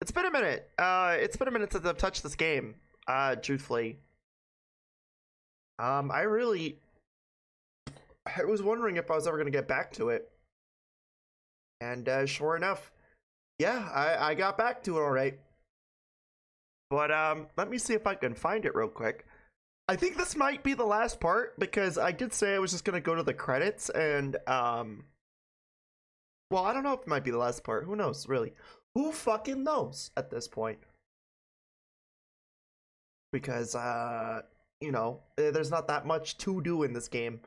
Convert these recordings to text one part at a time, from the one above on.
It's been a minute. It's been a minute since I've touched this game. Truthfully. I was wondering if I was ever gonna get back to it. And sure enough, yeah, I got back to it alright. But let me see if I can find it real quick. I think this might be the last part because I did say I was just gonna go to the credits and well, I don't know if it might be the last part. Who knows, really? Who fucking knows at this point? Because you know, there's not that much to do in this game.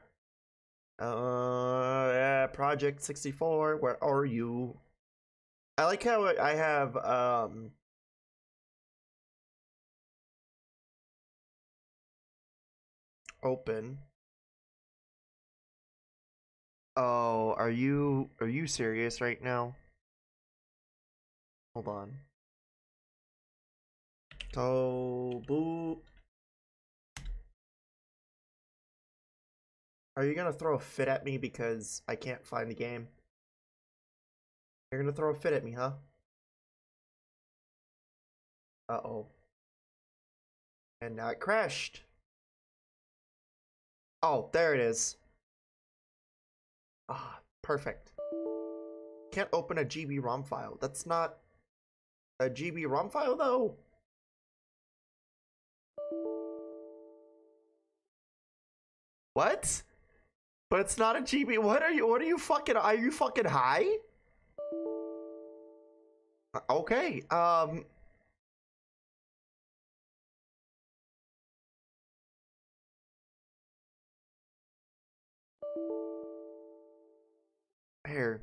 Yeah, Project 64, where are you? I like how I have open. Oh, are you serious right now? Hold on. Tobu. Are you gonna throw a fit at me because I can't find the game? You're gonna throw a fit at me, huh? Uh-oh. And now it crashed. Oh, there it is. Ah, perfect. Can't open a GB ROM file. That's not a GB ROM file, though. What? But it's not a GB. What are you fucking? Are you fucking high? Okay. Here.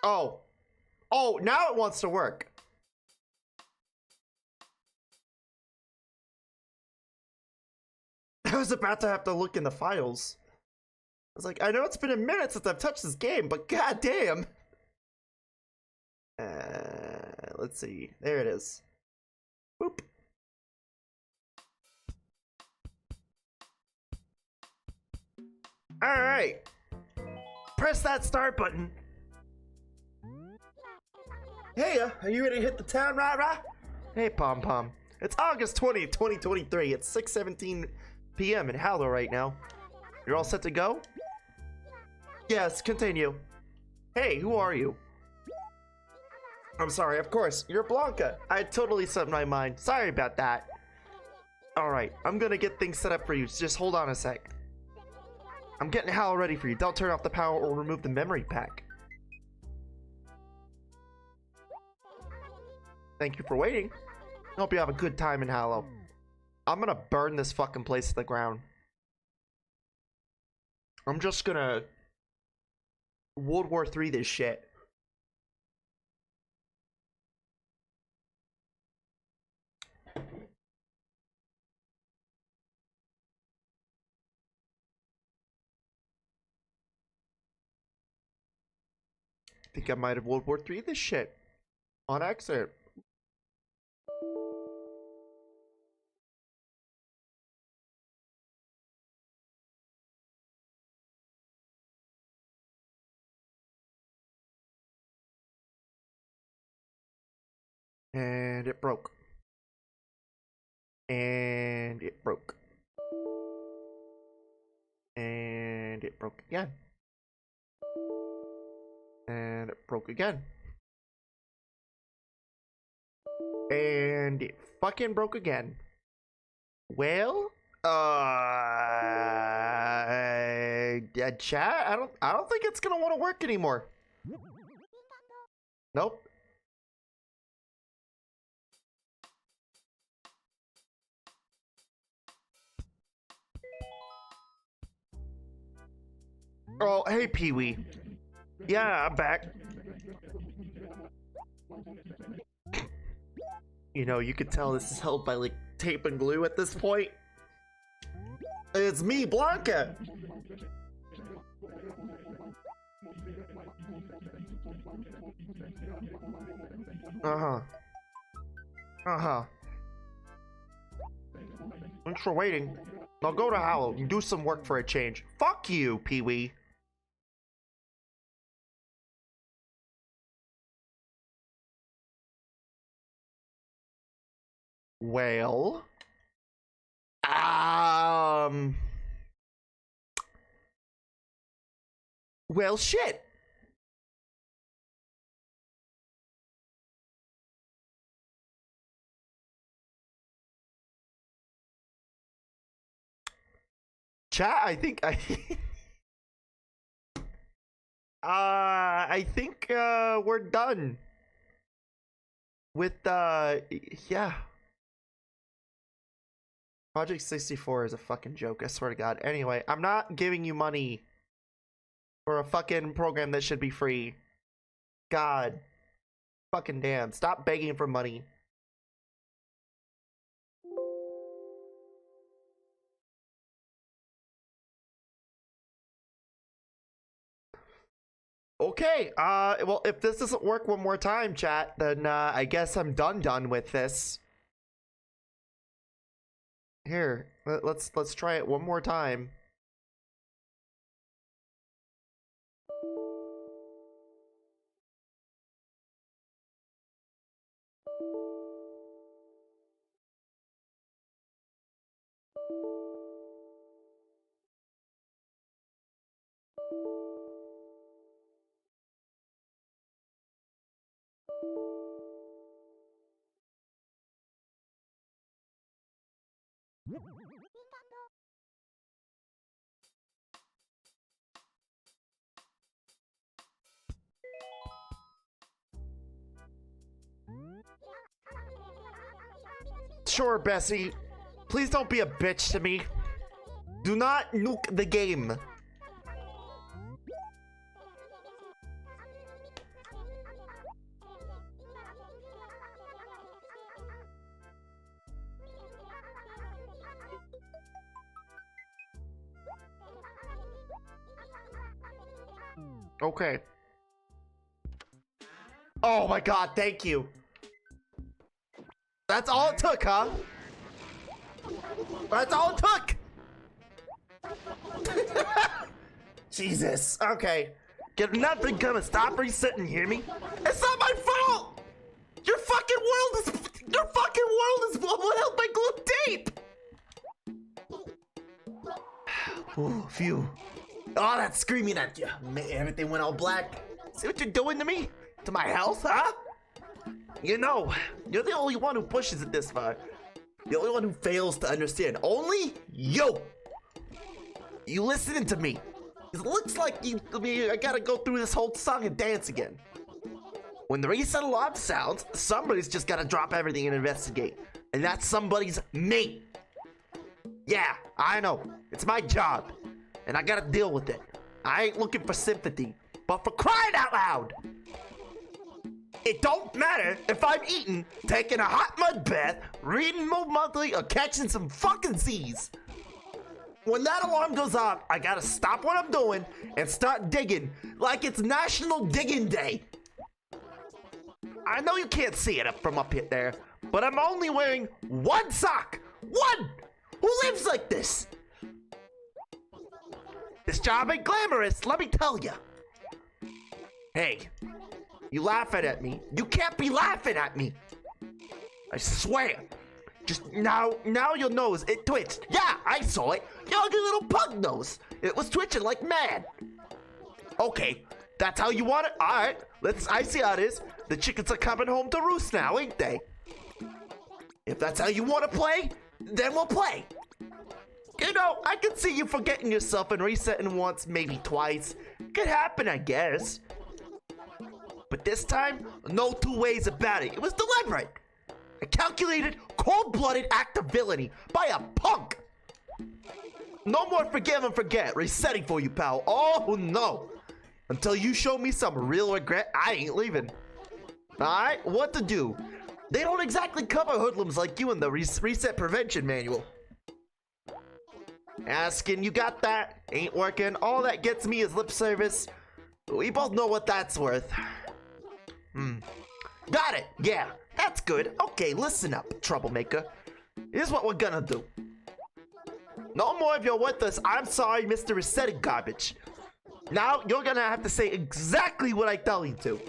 Oh. Oh, now it wants to work. I was about to have to look in the files. I was like, I know it's been a minute since I've touched this game, but goddamn. Let's see. There it is. Boop. All right. Press that start button. Hey, are you ready to hit the town, rah? Hey, Pom Pom. It's August 20th, 2023. It's 6:17 p.m. in Hallow right now. You're all set to go? Yes, continue. Hey, who are you? I'm sorry, of course. You're Blanca. I totally slipped my mind. Sorry about that. Alright, I'm gonna get things set up for you. Just hold on a sec. I'm getting Hallow ready for you. Don't turn off the power or remove the memory pack. Thank you for waiting. Hope you have a good time in Hallow. I'm gonna burn this fucking place to the ground. I'm just gonna World War III this shit. I think I might have World War III this shit. On accident. And it broke. And it broke. And it broke again. And it broke again. And it fucking broke again. Well, chat, I don't think it's gonna want to work anymore. Nope. Oh, hey, Pee-wee. Yeah, I'm back. You know, you could tell this is held by, like, tape and glue at this point. It's me, Blanca! Uh-huh. Thanks for waiting. Now go to Hallow and do some work for a change. Fuck you, Pee-wee. Well. Well, shit. Chat, I think I think we're done with yeah. Project 64 is a fucking joke, I swear to God. Anyway, I'm not giving you money for a fucking program that should be free. God. Fucking damn. Stop begging for money. Okay, well, if this doesn't work one more time, chat, then I guess I'm done with this. Here, let's try it one more time. Sure, Bessie. Please don't be a bitch to me. Do not nuke the game. Okay. Oh my God, thank you. That's all it took, huh? That's all it took! Jesus, okay. Get nothing gonna stop resetting, hear me? It's not my fault! Your fucking world is blowing out my glue tape! Ooh, phew. Oh, that's screaming at you. Everything went all black. See what you're doing to me? To my health, huh? You know, you're the only one who pushes it this far. The only one who fails to understand. Only you! You listening to me? It looks like I gotta go through this whole song and dance again. When the reset alarm sounds, somebody's just gotta drop everything and investigate. And that somebody's me. Yeah, I know. It's my job. And I gotta deal with it. I ain't looking for sympathy. But for crying out loud! It don't matter if I'm eating, taking a hot mud bath, reading Mo Monthly, or catching some fucking Z's. When that alarm goes off, I gotta stop what I'm doing and start digging like it's National Digging Day. I know you can't see it from up here there, but I'm only wearing one sock. One! Who lives like this? This job ain't glamorous, let me tell ya. Hey. You laughing at me? You can't be laughing at me. I swear. Just now your nose, it twitched. Yeah, I saw it. Your ugly little pug nose. It was twitching like mad. Okay, that's how you want it? Alright, I see how it is. The chickens are coming home to roost now, ain't they? If that's how you want to play, then we'll play. You know, I can see you forgetting yourself and resetting once, maybe twice. Could happen, I guess. But this time, no two ways about it. It was deliberate. A calculated, cold-blooded act of villainy by a punk. No more forgive and forget. Resetting for you, pal. Oh, no. Until you show me some real regret, I ain't leaving. Alright, what to do? They don't exactly cover hoodlums like you in the reset prevention manual. Asking, you got that? Ain't working. All that gets me is lip service. We both know what that's worth. Got it. Yeah, that's good. Okay, listen up, troublemaker. Here's what we're gonna do. No more of your worthless, I'm sorry, Mr. Resetting garbage. Now, you're gonna have to say exactly what I tell you to.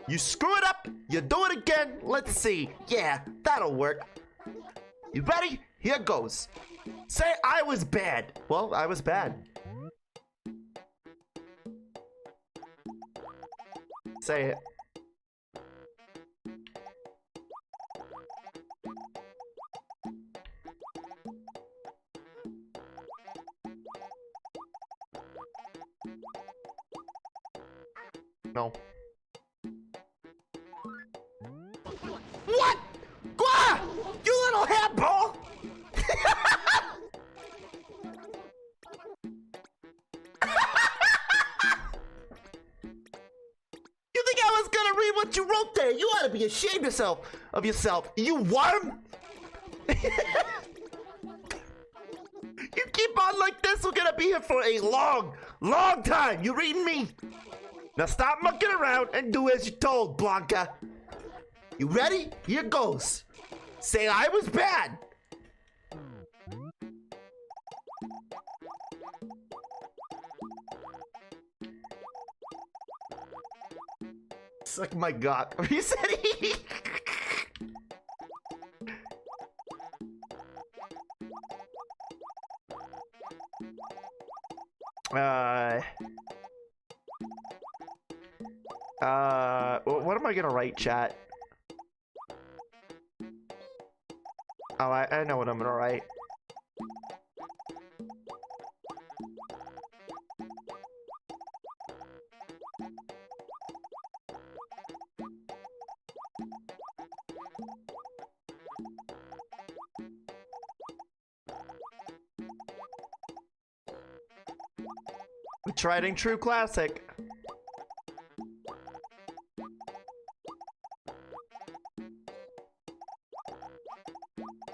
You screw it up, you do it again, let's see. Yeah, that'll work. You ready? Here goes. Say I was bad. Well, I was bad. Say it. No. What? Gwa! You little handball! You think I was gonna read what you wrote there? You ought to be ashamed of yourself, you worm! You keep on like this, we're gonna be here for a long time. You reading me? Now stop mucking around and do as you're told, Blanca. You ready? Here goes. Say I was bad. Suck my cock. You said he. What am I gonna write, chat? Oh, I know what I'm gonna write. The tried and true classic.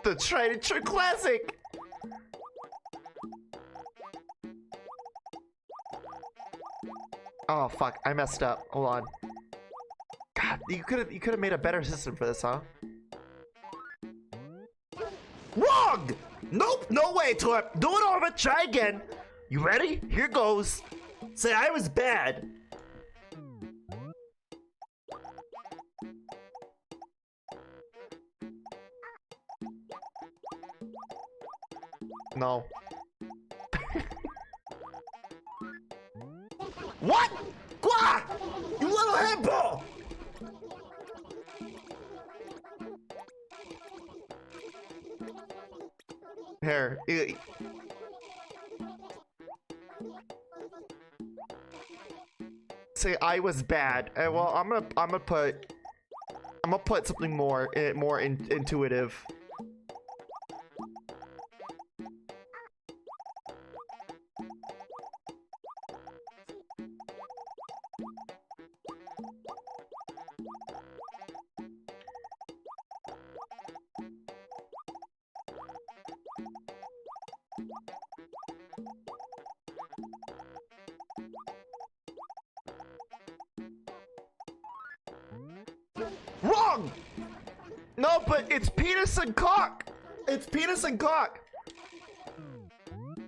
The tried and true classic. Oh fuck, I messed up. Hold on. God, you could have made a better system for this, huh? Wrong! Nope, no way, Torp. Do it over, try again. You ready? Here goes. Say I was bad. No. What? Gwa! You little handball! Here. Say I was bad. Well, I'm gonna put something more intuitive. Wrong! No, but it's penis and cock. It's penis and cock.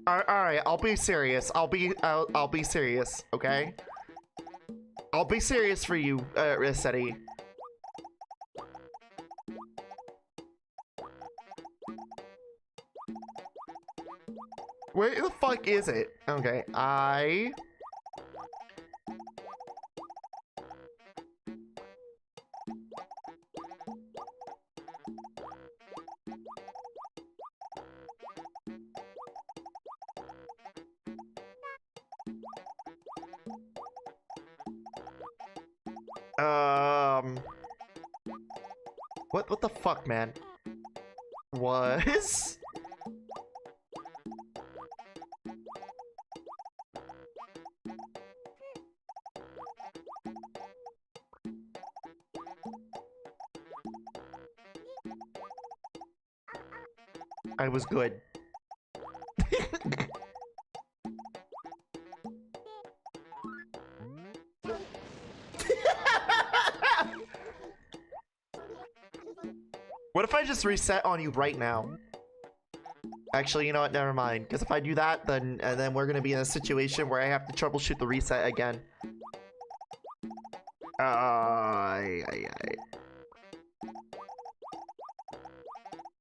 All right, I'll be serious. I'll be serious, okay? I'll be serious for you, Resetti. Where the fuck is it? Okay, what the fuck, man? Was? I was good. What if I just reset on you right now? Actually, you know what? Never mind. Because if I do that, then we're gonna be in a situation where I have to troubleshoot the reset again.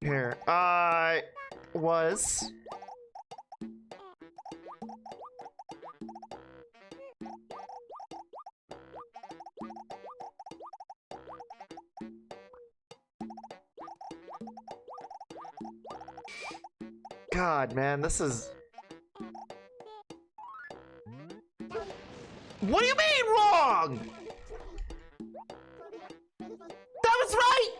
Here. was... God, man, this is... What do you mean wrong? That was right!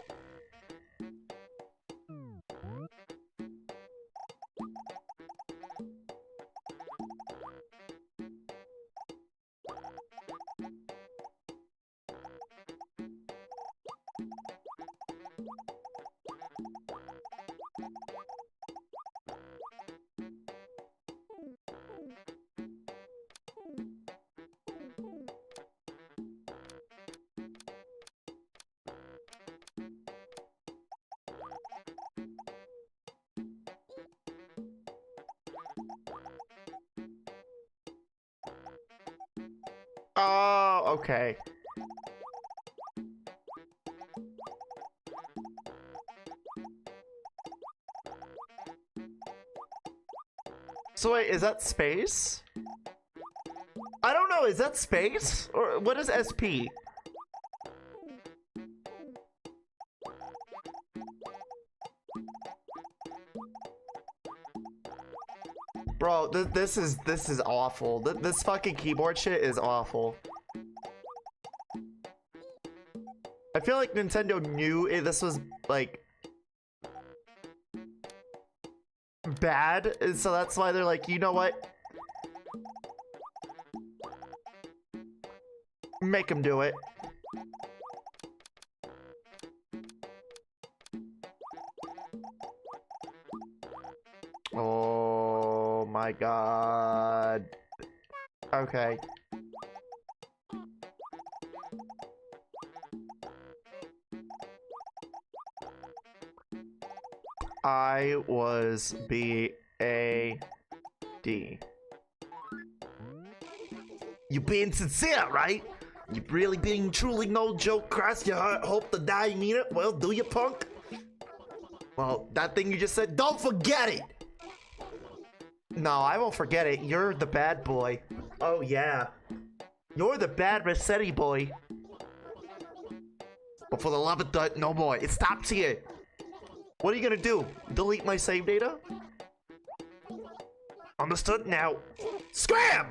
Oh, okay. So wait, is that space? I don't know, is that space? Or what is SP? Bro, this is awful. This fucking keyboard shit is awful. I feel like Nintendo knew this was like bad, and so that's why they're like, you know what? Make him do it. Oh my god. Okay. I was B-A-D. You being sincere, right? You really being truly no joke, cross your heart, hope to die, you mean it? Well, do you, punk? Well, that thing you just said, don't forget it! No, I won't forget it. You're the bad boy. Oh, yeah. You're the bad Rossetti boy. But for the love of God, no more. It stops here. What are you gonna do? Delete my save data? Understood? Now, scram!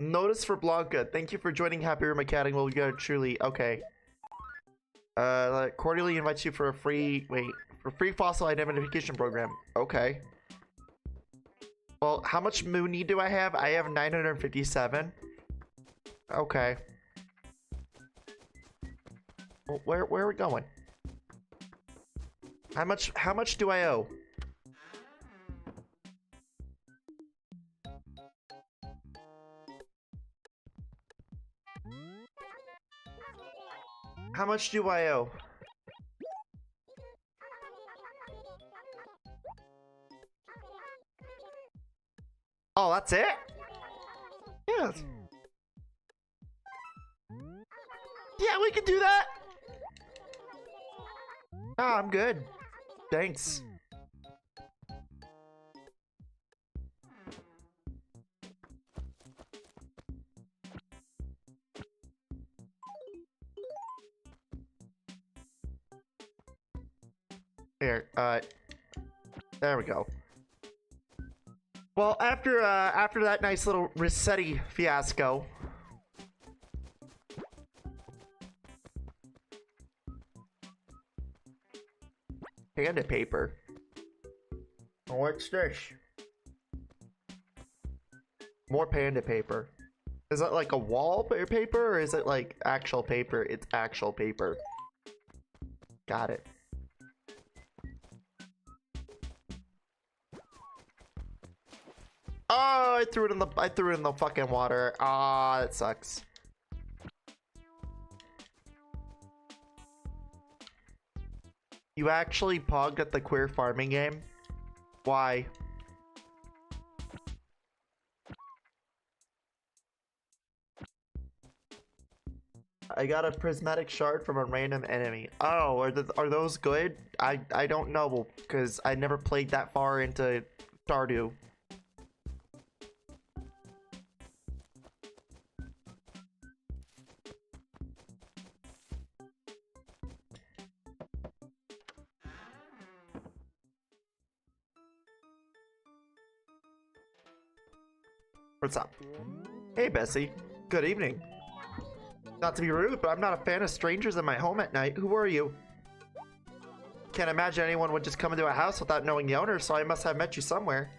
Notice for Blanca. Thank you for joining Happy Room Academy. Well, you got truly okay. Cordially invites you for a free free fossil identification program. Okay. Well, how much Mooney do I have? I have 957. Okay. Well, where are we going? How much do I owe? How much do I owe? Oh, that's it? Yeah. Yeah, we can do that. Ah, I'm good. Thanks. Here, there we go. Well, after that nice little Rossetti fiasco, panda paper. What's this? More panda paper. Is that like a wall paper, or is it like actual paper? It's actual paper. Got it. Oh, I threw it in the fucking water. Ah, that sucks. You actually pogged at the queer farming game? Why? I got a prismatic shard from a random enemy. Oh, are those good? I don't know, because I never played that far into Stardew. What's up? Hey, Bessie. Good evening. Not to be rude, but I'm not a fan of strangers in my home at night. Who are you? Can't imagine anyone would just come into a house without knowing the owner, so I must have met you somewhere.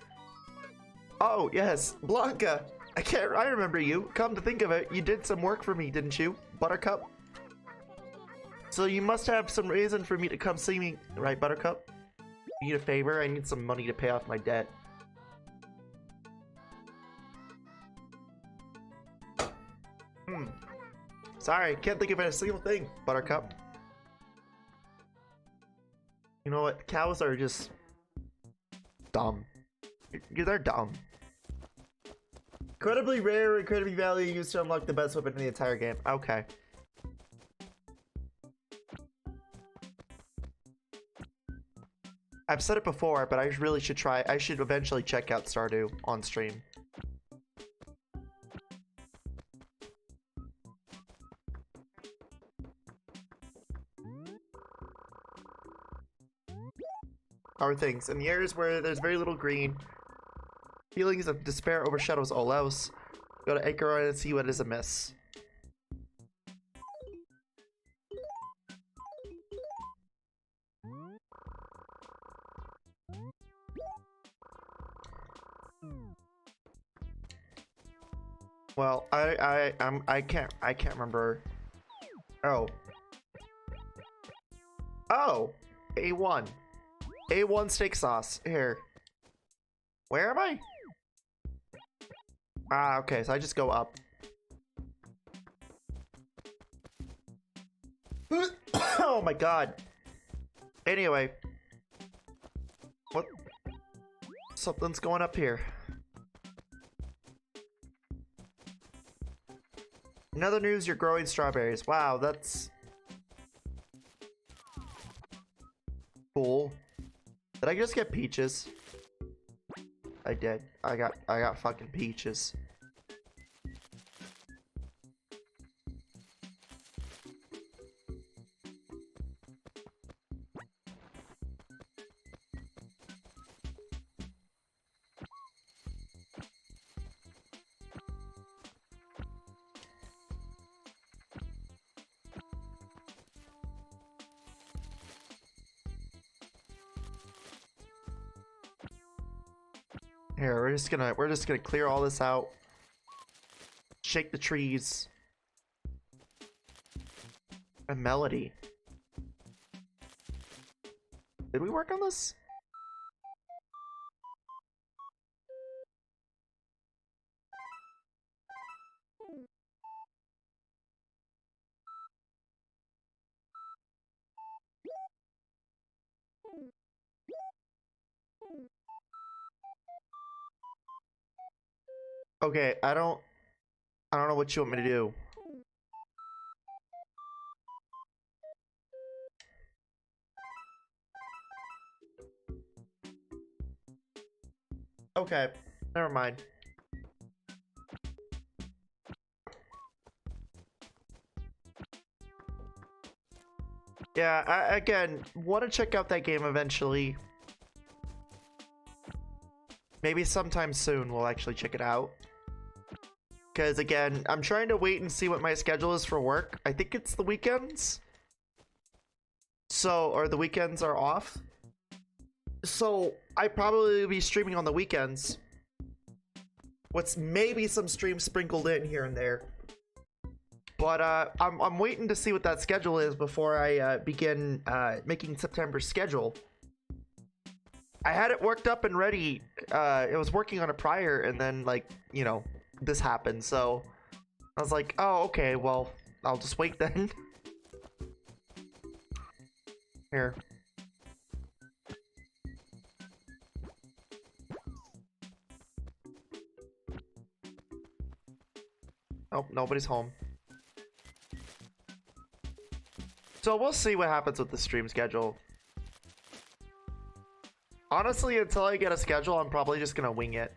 Oh, yes, Blanca. I remember you. Come to think of it, you did some work for me, didn't you, Buttercup? So you must have some reason for me to come see me, right, Buttercup? You need a favor? I need some money to pay off my debt. Sorry, can't think of a single thing, Buttercup. You know what? Cows are just dumb. They're dumb. Incredibly rare, incredibly value used to unlock the best weapon in the entire game. Okay. I've said it before, but I really should try. I should eventually check out Stardew on stream. Are things. In the areas where there's very little green, feelings of despair overshadows all else. Go to Anchor and see what is amiss. Well, I can't remember. Oh. Oh, A1. A1 steak sauce. Here. Where am I? Ah, okay, so I just go up. Oh my god. Anyway. What? Something's going up here. In other news, you're growing strawberries. Wow, that's cool. Did I just get peaches? I did. I got fucking peaches. Here, we're just gonna clear all this out. Shake the trees. A melody. Did we work on this? Okay, I don't know what you want me to do. Okay, never mind. Yeah, I again want to check out that game eventually. Maybe sometime soon we'll actually check it out. Because again, I'm trying to wait and see what my schedule is for work. I think it's the weekends. So, or the weekends are off. So, I probably will be streaming on the weekends. What's maybe some streams sprinkled in here and there. But I'm waiting to see what that schedule is before I begin making September's schedule. I had it worked up and ready. It was working on it prior, and then, like, you know, this happened. So I was like, oh, okay, well, I'll just wait then. Here. Oh, nobody's home. So we'll see what happens with the stream schedule. Honestly, until I get a schedule, I'm probably just gonna wing it.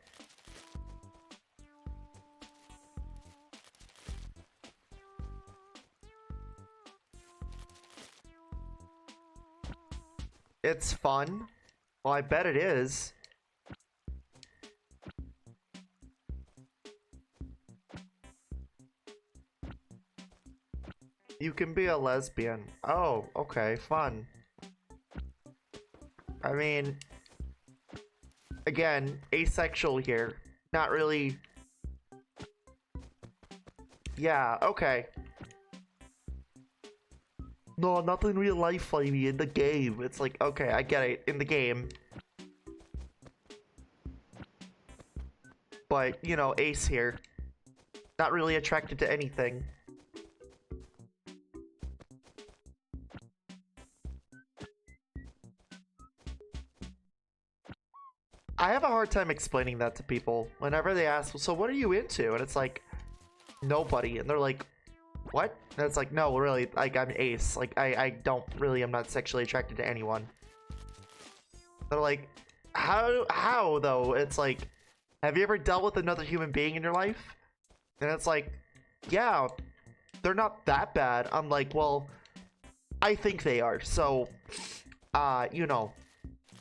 It's fun. Well, I bet it is. You can be a lesbian. Oh, okay, fun. I mean, again, asexual here. Not really. Yeah, okay. No, not in real life, Flamie, in the game. It's like, okay, I get it, in the game. But, you know, Ace here. Not really attracted to anything. I have a hard time explaining that to people. Whenever they ask, so what are you into? And it's like, nobody. And they're like, what? And it's like, no, really, like, I'm Ace. Like, I don't really, I'm not sexually attracted to anyone. They're like, how though? It's like, have you ever dealt with another human being in your life? And it's like, yeah, they're not that bad. I'm like, well, I think they are. So, you know,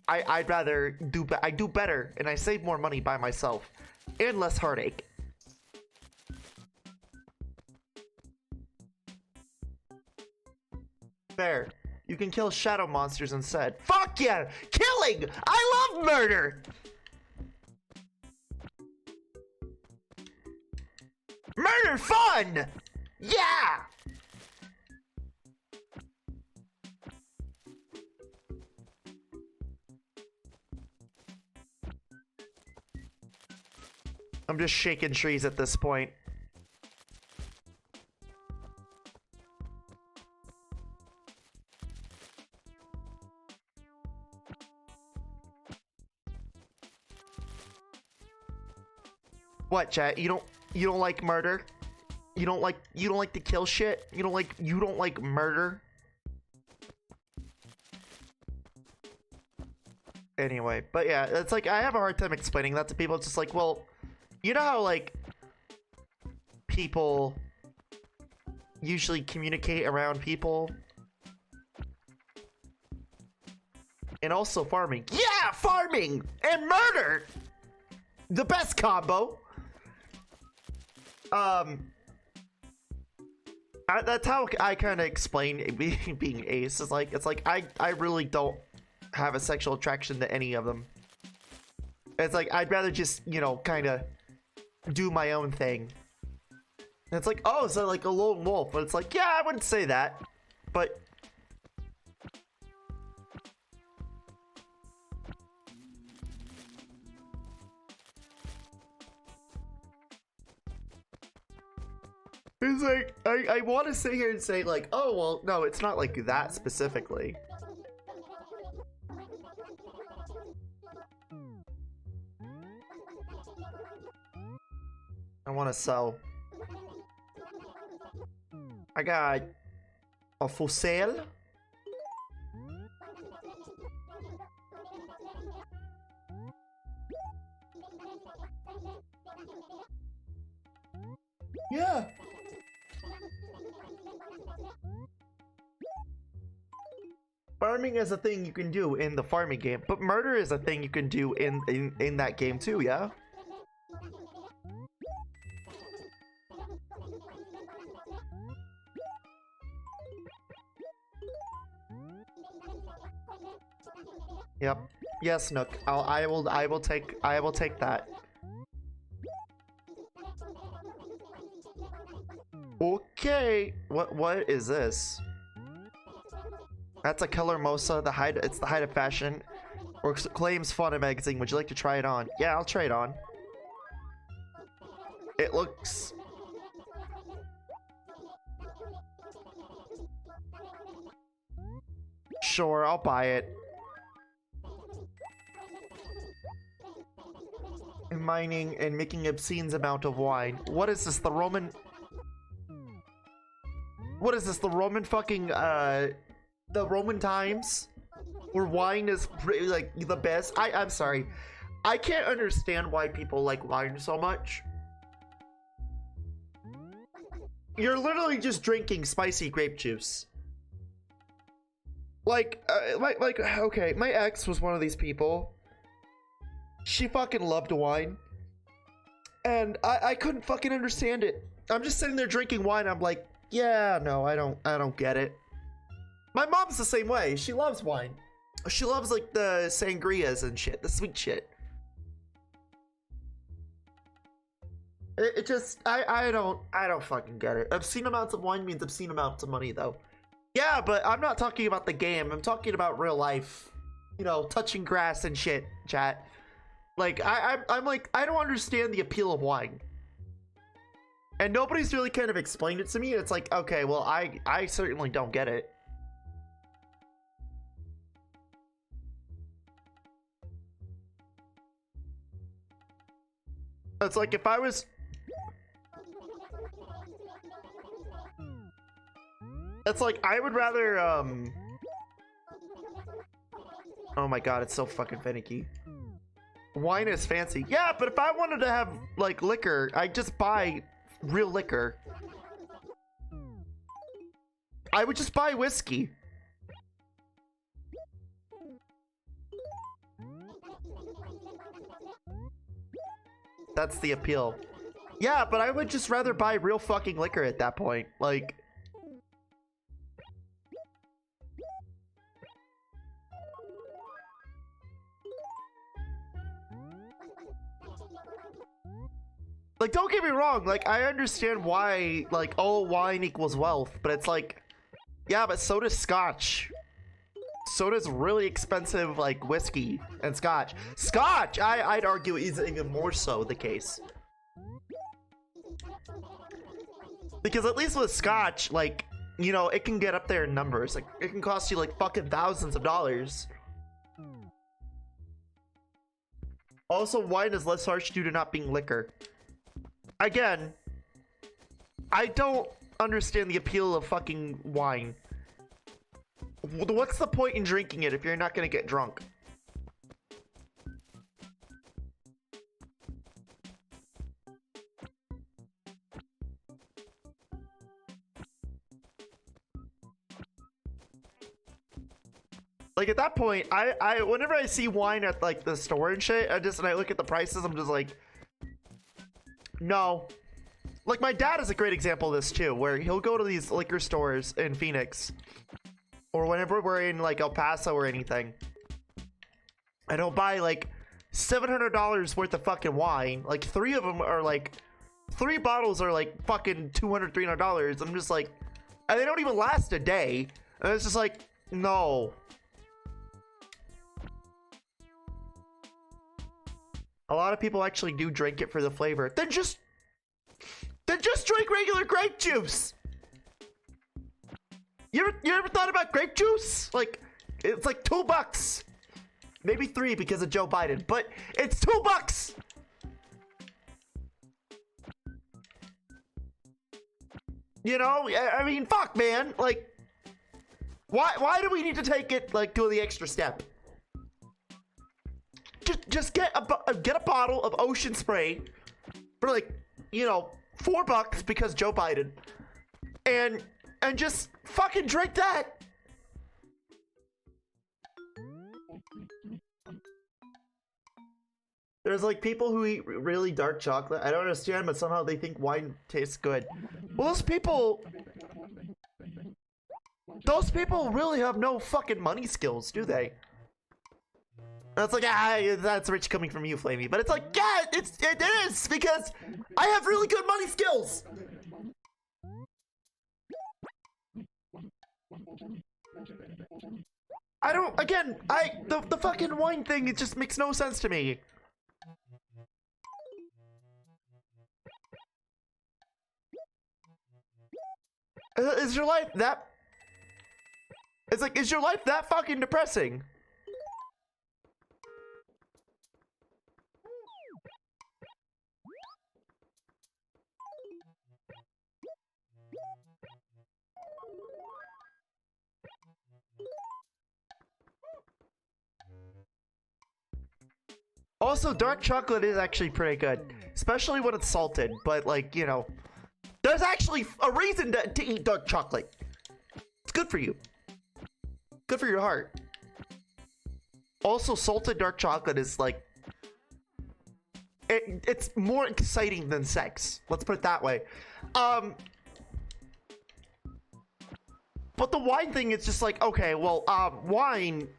I'd rather I do better and I save more money by myself and less heartache. Fair. You can kill shadow monsters instead. Fuck yeah! Killing! I love murder! Murder fun! Yeah! I'm just shaking trees at this point. What, chat? You don't like murder? You don't like to kill shit? You don't like murder? Anyway, but yeah, it's like I have a hard time explaining that to people. It's just like, well, you know how like people usually communicate around people? And also farming. Yeah, farming and murder! The best combo. That's how I kind of explain being Ace. Is like, it's like I really don't have a sexual attraction to any of them. It's like I'd rather just, you know, kind of do my own thing. And it's like, oh, so like a lone wolf, but it's like, yeah, I wouldn't say that, but. It's like, I want to sit here and say like, oh, well, no, it's not like that specifically. I want to sell. I got a for sale. Yeah. Farming is a thing you can do in the farming game, but murder is a thing you can do in that game too, yeah? Yep. Yes, Nook. I will take that. Okay. What is this? That's a color mosa. It's the height of fashion. Or claims fauna magazine. Would you like to try it on? Yeah, I'll try it on. It looks. Sure, I'll buy it. Mining and making obscene amount of wine. What is this? The Roman what is this? The Roman fucking the Roman times where wine is like the best. I'm sorry. I can't understand why people like wine so much. You're literally just drinking spicy grape juice. Like, okay, my ex was one of these people. She fucking loved wine. And I couldn't fucking understand it. I'm just sitting there drinking wine. I'm like, yeah, no, I don't get it. My mom's the same way. She loves wine. She loves like the sangrias and shit, the sweet shit. It just, I don't fucking get it. Obscene amounts of wine means obscene amounts of money though. Yeah, but I'm not talking about the game. I'm talking about real life. You know, touching grass and shit, chat. Like, I'm like, I don't understand the appeal of wine. And nobody's really kind of explained it to me. It's like, okay, well, I certainly don't get it. It's like if I was... It's like, I would rather, oh my god, it's so fucking finicky. Wine is fancy. Yeah, but if I wanted to have, like, liquor, I'd just buy real liquor. I would just buy whiskey. That's the appeal. Yeah, but I would just rather buy real fucking liquor at that point. Like... Like, don't get me wrong, like, I understand why, like, oh, wine equals wealth, but it's like, yeah, but so does scotch. So does really expensive, like, whiskey and scotch. Scotch, I'd argue, is even more so the case. Because at least with scotch, like, you know, it can get up there in numbers. Like, it can cost you, like, fucking thousands of dollars. Also, wine is less harsh due to not being liquor. Again, I don't understand the appeal of fucking wine. What's the point in drinking it if you're not gonna get drunk? Like at that point, whenever I see wine at like the store and shit, and I look at the prices, I'm just like, no. Like my dad is a great example of this too, where he'll go to these liquor stores in Phoenix or whenever we're in like El Paso or anything, and he'll buy like $700 worth of fucking wine. Like 3 of them are like, 3 bottles are like fucking $200, $300. I'm just like, and they don't even last a day. And it's just like, no. A lot of people actually do drink it for the flavor. Then just drink regular grape juice. You ever thought about grape juice? Like, it's like $2. Maybe 3 because of Joe Biden, but it's $2. You know, I mean, fuck, man. Like, why do we need to take it like to the extra step? Just get a bottle of ocean spray for like, you know, $4 because Joe Biden, and just fucking drink that. There's like people who eat really dark chocolate. I don't understand, but somehow they think wine tastes good. Well, those people really have no fucking money skills, do they? That's like, that's rich coming from you, Flamie. But it's like, yeah, it is, because I have really good money skills. I don't, again, the fucking wine thing, it just makes no sense to me. Is your life that... It's like, is your life that fucking depressing? Also, dark chocolate is actually pretty good, especially when it's salted. But like, you know, there's actually a reason to eat dark chocolate. It's good for you. Good for your heart. Also, salted dark chocolate is like, it's more exciting than sex. Let's put it that way. But the wine thing is just like, okay, well, wine.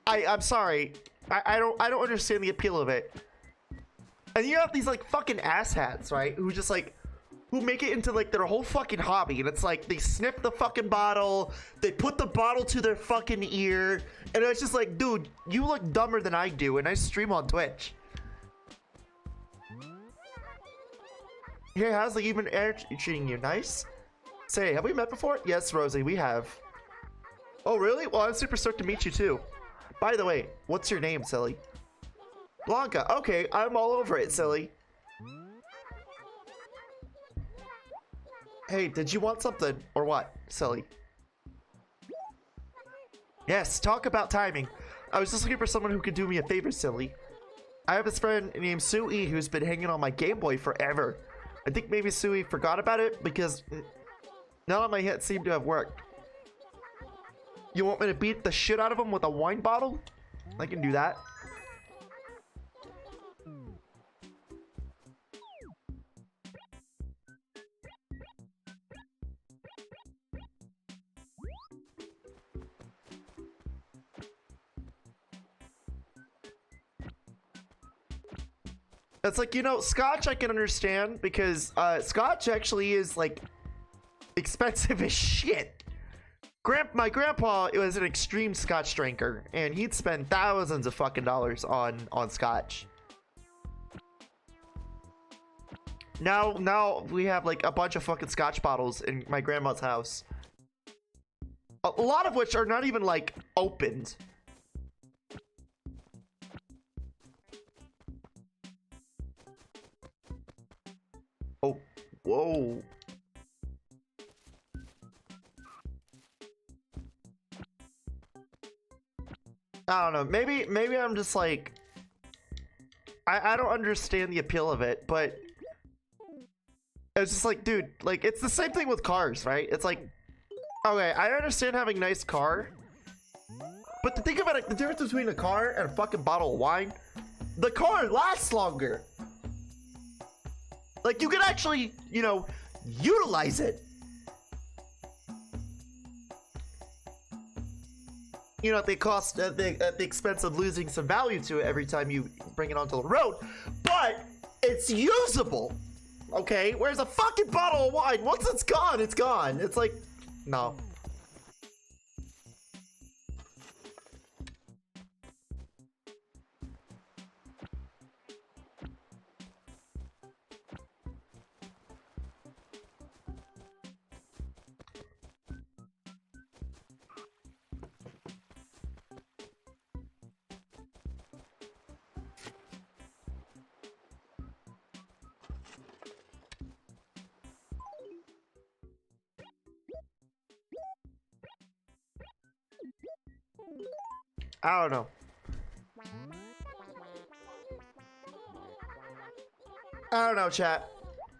I'm sorry, I don't understand the appeal of it. And you have these like fucking asshats, right? Who just like, who make it into like their whole fucking hobby, and it's like they sniff the fucking bottle, they put the bottle to their fucking ear, and it's just like, dude, you look dumber than I do, and I stream on Twitch. Hey, how's the even air treating you? Nice? Say, have we met before? Yes, Rosie, we have. Oh, really? Well, I'm super stoked to meet you, too. By the way, what's your name, silly? Blanca. Okay, I'm all over it, silly. Hey, did you want something? Or what, silly? Yes, talk about timing. I was just looking for someone who could do me a favor, silly. I have this friend named Sui who's been hanging on my Game Boy forever. I think maybe Sui forgot about it because none of my hits seem to have worked. You want me to beat the shit out of him with a wine bottle? I can do that. It's like, you know, scotch I can understand because scotch actually is like expensive as shit. My grandpa was an extreme scotch drinker, and he'd spend thousands of fucking dollars on scotch. Now we have like a bunch of fucking scotch bottles in my grandma's house. A lot of which are not even like opened. Oh, whoa. I don't know. Maybe I'm just like, I don't understand the appeal of it, but it's just like, dude, like it's the same thing with cars, right? It's like, okay, I understand having a nice car, but to think about it, the difference between a car and a fucking bottle of wine, the car lasts longer. Like you can actually, you know, utilize it. You know, at the cost, at the expense of losing some value to it every time you bring it onto the road, but it's usable, okay? Whereas a fucking bottle of wine, once it's gone, it's gone. It's like, no. I don't know. I don't know, chat.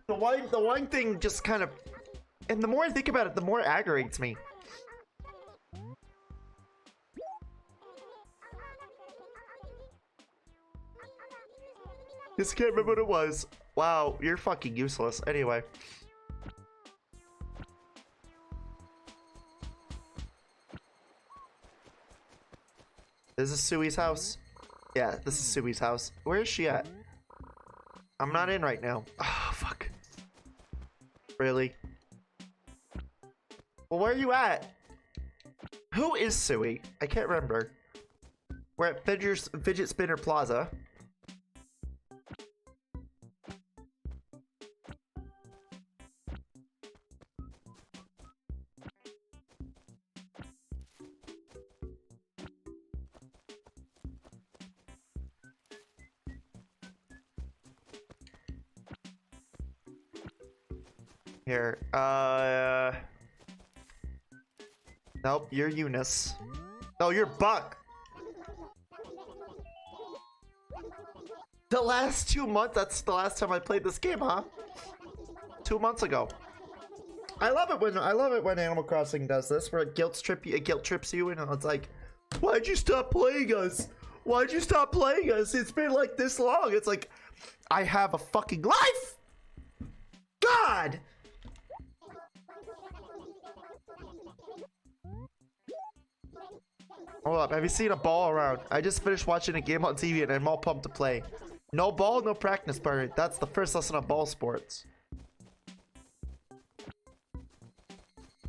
The wine thing just kind of, and the more I think about it, the more it aggravates me. Just can't remember what it was. Wow, you're fucking useless. Anyway. Is this Sui's house? Yeah, this is Sui's house. Where is she at? I'm not in right now. Oh, fuck. Really? Well, where are you at? Who is Sui? I can't remember. We're at Fidget Spinner Plaza. Here, nope, you're Eunice. No, you're Buck. The last 2 months? That's the last time I played this game, huh? 2 months ago. I love it when Animal Crossing does this, where it guilt trips you, and it's like, why'd you stop playing us? Why'd you stop playing us? It's been like this long. It's like, I have a fucking life. God. Hold up, have you seen a ball around? I just finished watching a game on TV and I'm all pumped to play. No ball, no practice, Bird. That's the first lesson of ball sports.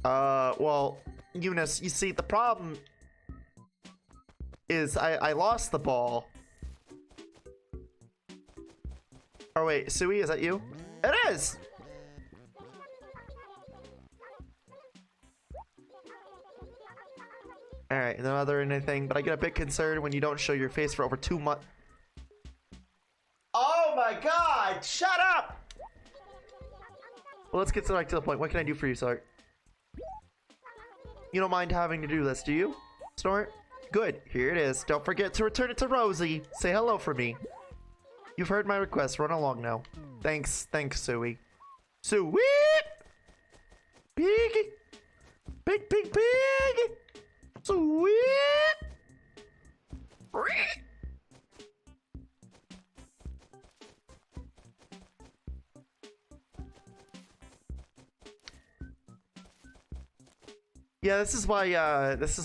Well, Eunice, you see, the problem is I lost the ball. Oh wait, Sui, is that you? It is! Alright, no other anything, but I get a bit concerned when you don't show your face for over 2 months. Oh my god! Shut up! Well, let's get back to the point. What can I do for you, sir? You don't mind having to do this, do you? Snort? Good, here it is. Don't forget to return it to Rosie. Say hello for me. You've heard my request. Run along now. Thanks, Sui. Sui! Piggy! Pig! Sweet! Yeah, this is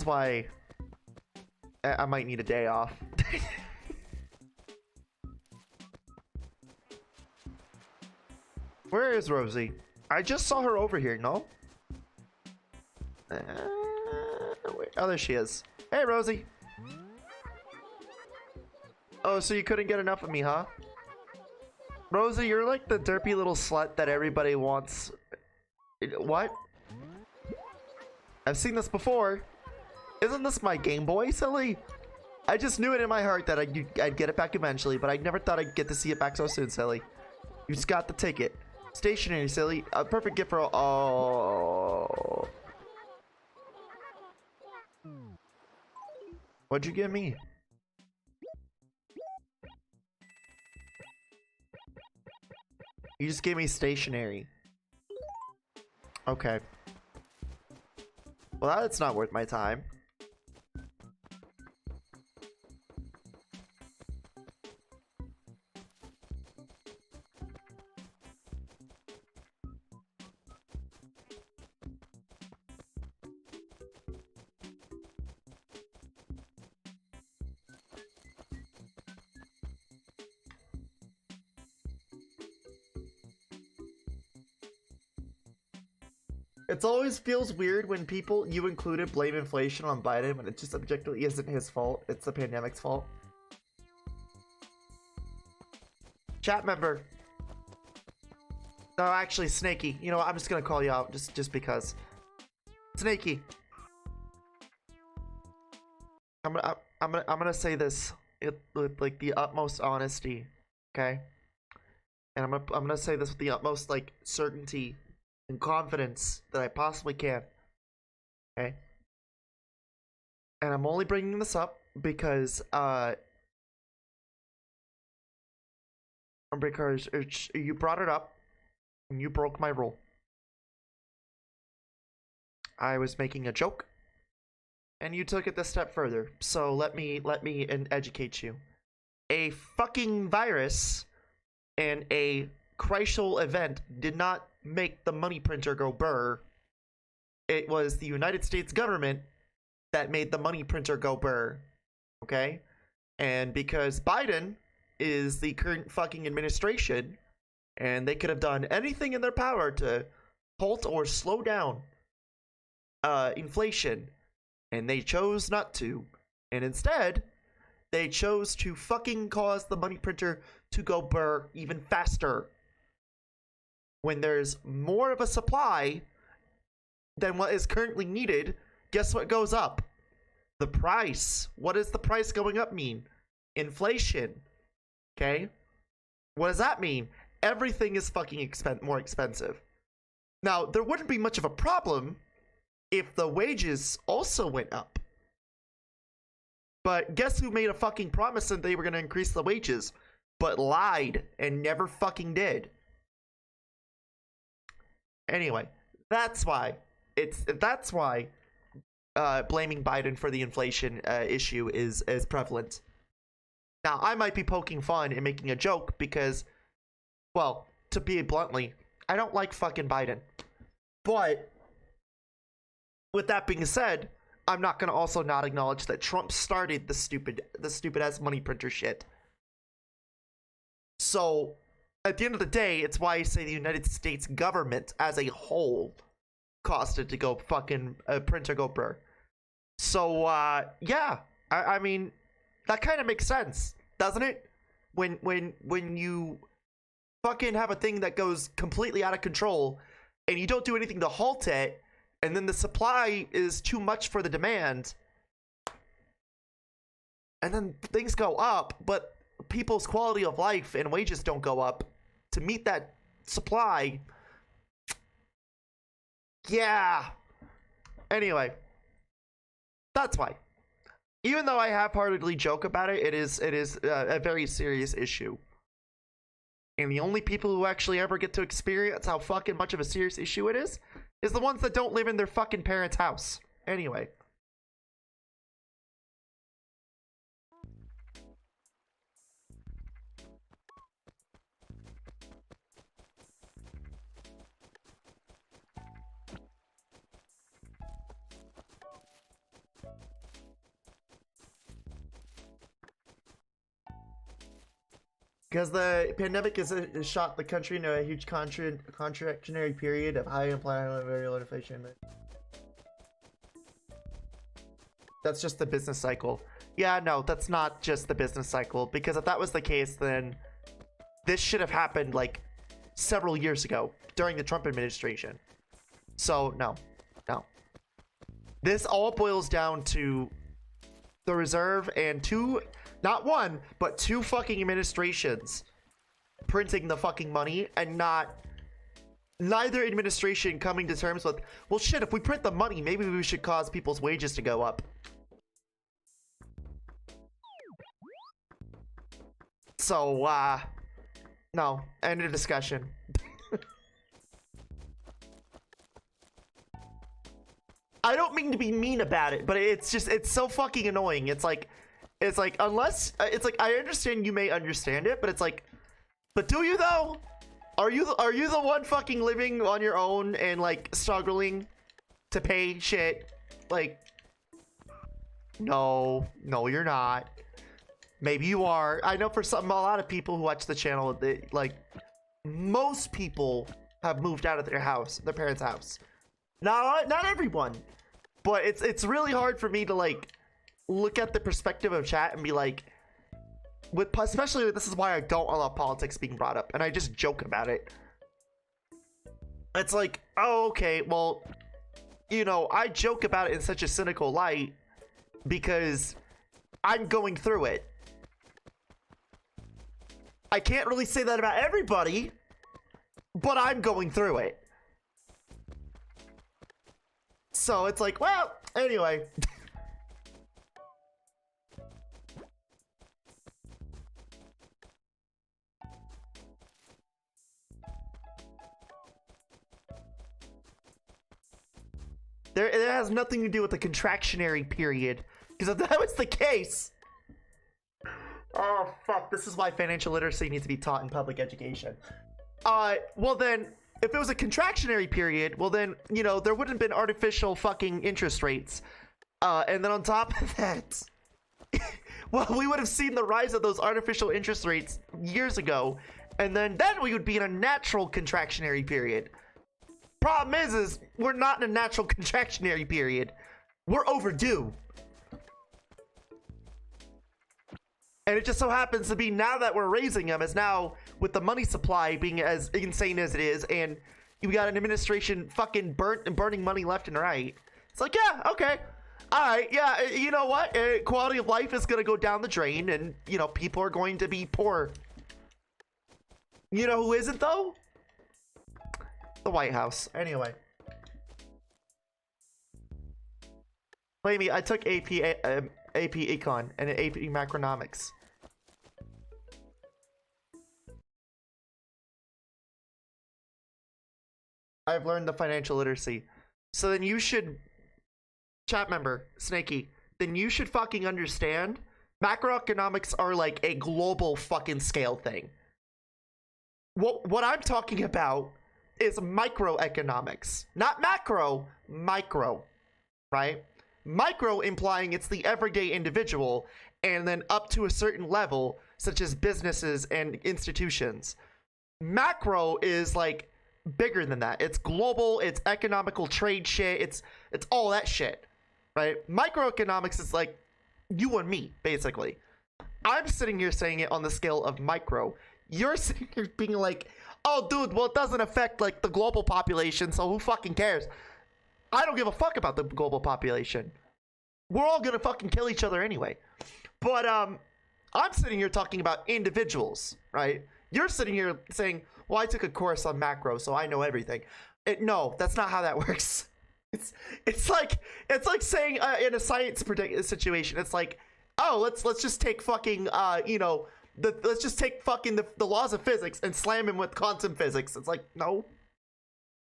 why I might need a day off. Where is Rosie? I just saw her over here, no? Wait. Oh, there she is. Hey, Rosie. Oh, so you couldn't get enough of me, huh? Rosie, you're like the derpy little slut that everybody wants. What? I've seen this before. Isn't this my Game Boy, silly? I just knew it in my heart that I'd get it back eventually, but I never thought I'd get to see it back so soon, silly. You just got the ticket. Stationary, silly. A perfect gift for all. Oh. What'd you give me? You just gave me stationary. Okay. Well, that's not worth my time. It always feels weird when people, you included, blame inflation on Biden when it just objectively isn't his fault. It's the pandemic's fault. Chat member. No, actually, Snaky. You know what? I'm just gonna call you out just because. Snaky. I'm gonna say this with like the utmost honesty, okay? And I'm gonna say this with the utmost like certainty and confidence that I possibly can. Okay? And I'm only bringing this up because you brought it up and you broke my rule. I was making a joke and you took it a step further. So let me educate you. A fucking virus and a crucial event did not make the money printer go burr. It was the United States government that made the money printer go burr. Okay? And because Biden is the current fucking administration, and they could have done anything in their power to halt or slow down inflation, and they chose not to. And instead, they chose to fucking cause the money printer to go burr even faster. When there's more of a supply than what is currently needed, guess what goes up? The price. What does the price going up mean? Inflation. Okay? What does that mean? Everything is fucking more expensive. Now, there wouldn't be much of a problem if the wages also went up. But guess who made a fucking promise that they were going to increase the wages? but lied and never fucking did. Anyway, that's why blaming Biden for the inflation issue is prevalent. Now, I might be poking fun and making a joke because, well, to be bluntly, I don't like fucking Biden. But with that being said, I'm not gonna also not acknowledge that Trump started the stupid ass money printer shit. So at the end of the day, it's why I say the United States government as a whole caused it to go fucking printer go brr. So yeah, I mean that kind of makes sense, doesn't it? When you fucking have a thing that goes completely out of control and you don't do anything to halt it, and then the supply is too much for the demand, and then things go up, but people's quality of life and wages don't go up to meet that supply. Yeah. Anyway, that's why. Even though I half-heartedly joke about it, it is a very serious issue. And the only people who actually ever get to experience how fucking much of a serious issue it is the ones that don't live in their fucking parents' house. Anyway. Because the pandemic has shot the country into a huge contractionary period of high unemployment and very low inflation. That's just the business cycle. Yeah, no, that's not just the business cycle. Because if that was the case, then this should have happened like several years ago during the Trump administration. So no. This all boils down to the reserve and not one, but two fucking administrations printing the fucking money, and neither administration coming to terms with, well shit, if we print the money, maybe we should cause people's wages to go up. So, no, end of discussion. I don't mean to be mean about it, but it's so fucking annoying. It's like, unless, it's like, I understand you may understand it, but it's like, but do you though? Are you the one fucking living on your own and like struggling to pay shit? Like, no, you're not. Maybe you are. I know for a lot of people who watch the channel, like, most people have moved out of their house, their parents' house. Not everyone, but it's really hard for me to like look at the perspective of chat and be like, especially this is why I don't allow politics being brought up, and I just joke about it. It's like, oh, okay, well, you know, I joke about it in such a cynical light because I'm going through it. I can't really say that about everybody, but I'm going through it. So it's like, well, anyway. It has nothing to do with the contractionary period, because if that was the case, oh fuck, this is why financial literacy needs to be taught in public education. Well then, if it was a contractionary period, well then, you know, there wouldn't have been artificial fucking interest rates. And then on top of that, well, we would have seen the rise of those artificial interest rates years ago, and then we would be in a natural contractionary period. Problem is we're not in a natural contractionary period. We're overdue. And it just so happens to be now that we're raising them, as now with the money supply being as insane as it is, and you got an administration fucking burning money left and right. It's like, yeah, okay. All right, yeah, you know what? Quality of life is going to go down the drain, and, you know, people are going to be poor. You know who isn't, though? The White House. Anyway. Flamie, I took AP Econ and AP Macronomics. I've learned the financial literacy. So then you should, chat member, Snaky, then you should fucking understand macroeconomics are like a global fucking scale thing. What I'm talking about is microeconomics. Not macro, micro, right? Micro implying it's the everyday individual, and then up to a certain level, such as businesses and institutions. Macro is like bigger than that. It's global, it's economical trade shit, it's all that shit, right? Microeconomics is like you and me, basically. I'm sitting here saying it on the scale of micro. You're sitting here being like, oh dude, well it doesn't affect like the global population, so who fucking cares? I don't give a fuck about the global population. We're all gonna fucking kill each other anyway. But I'm sitting here talking about individuals, right? You're sitting here saying, well, I took a course on macro, so I know everything. No, that's not how that works. It's like saying in a science situation, it's like, oh, let's just take fucking let's just take fucking the laws of physics and slam them with quantum physics. It's like, no.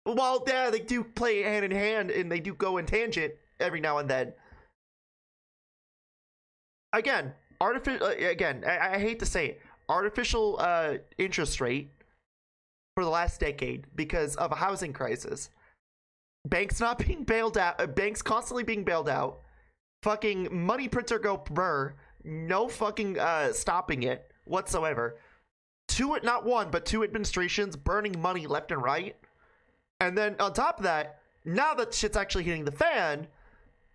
Well, yeah, they do play hand in hand and they do go in tangent every now and then. Again, I hate to say it, artificial interest rate for the last decade because of a housing crisis. Banks not being bailed out, banks constantly being bailed out. Fucking money printer go brr. No fucking stopping it whatsoever. Not one, but two administrations burning money left and right. And then on top of that, now that shit's actually hitting the fan,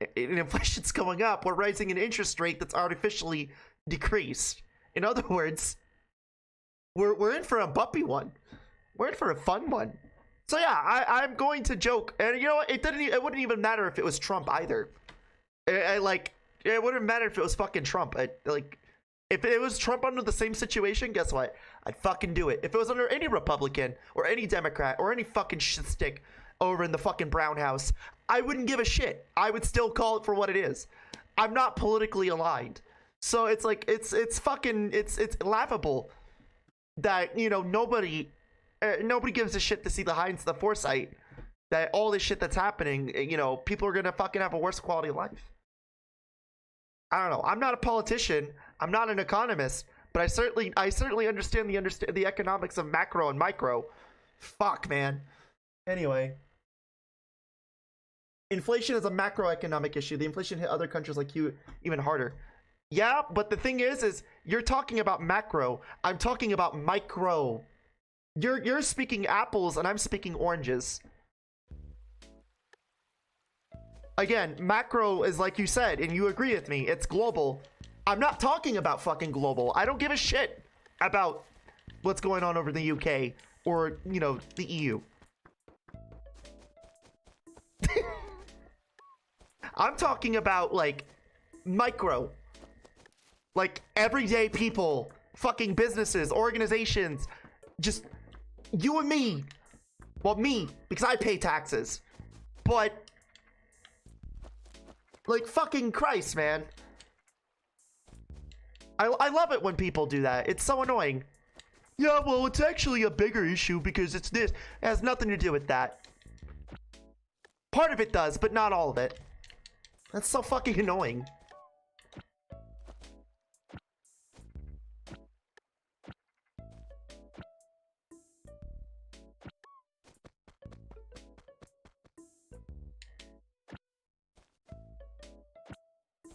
and inflation's going up, we're raising an interest rate that's artificially decreased. In other words, we're in for a bumpy one. We're in for a fun one. So yeah, I'm going to joke, and you know what? It wouldn't even matter if it was Trump either. It wouldn't matter if it was fucking Trump. If it was Trump under the same situation, guess what? I'd fucking do it. If it was under any Republican or any Democrat or any fucking shit stick over in the fucking Brown House, I wouldn't give a shit. I would still call it for what it is. I'm not politically aligned. So it's like, it's laughable that, you know, nobody gives a shit to see the hinds, the foresight that all this shit that's happening, you know, people are gonna fucking have a worse quality of life. I don't know. I'm not a politician. I'm not an economist, but I certainly understand the economics of macro and micro. Fuck, man. Anyway, inflation is a macroeconomic issue. The inflation hit other countries like you even harder. Yeah, but the thing is you're talking about macro. I'm talking about micro. You're speaking apples and I'm speaking oranges. Again, macro is like you said, and you agree with me, it's global. I'm not talking about fucking global. I don't give a shit about what's going on over in the UK or, you know, the EU. I'm talking about, like, micro. Like, everyday people, fucking businesses, organizations, just you and me. Well, me, because I pay taxes. But, like, fucking Christ, man. I love it when people do that. It's so annoying. Yeah, well, it's actually a bigger issue because it's this. It has nothing to do with that. Part of it does, but not all of it. That's so fucking annoying.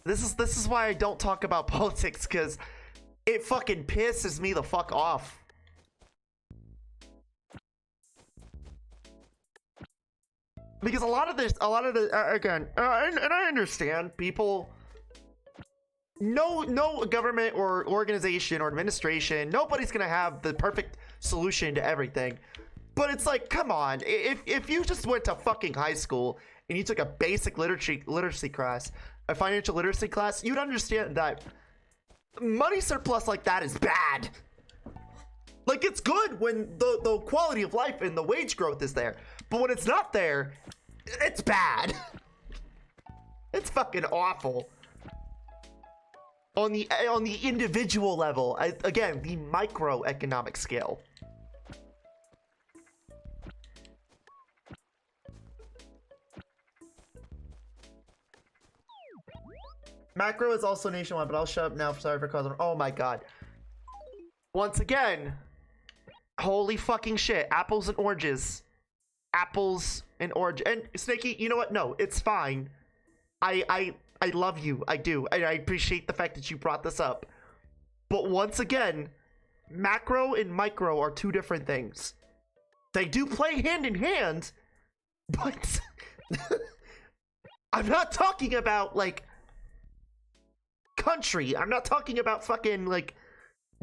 This is why I don't talk about politics, because it fucking pisses me the fuck off. Because a lot of again, and I understand people. No government or organization or administration, nobody's gonna have the perfect solution to everything. But it's like, come on, if you just went to fucking high school and you took a basic literacy class, a financial literacy class, you'd understand that money surplus like that is bad. Like, it's good when the quality of life and the wage growth is there, but when it's not there, it's bad. It's fucking awful. On the individual level, again, the microeconomic scale. Macro is also nationwide, but I'll shut up now. Sorry for causing. Oh my god. Once again, holy fucking shit. Apples and oranges. Apples and orange. And Snaky, you know what? No, it's fine. I love you. I do. I appreciate the fact that you brought this up. But once again, macro and micro are two different things. They do play hand in hand, but I'm not talking about like country. I'm not talking about fucking like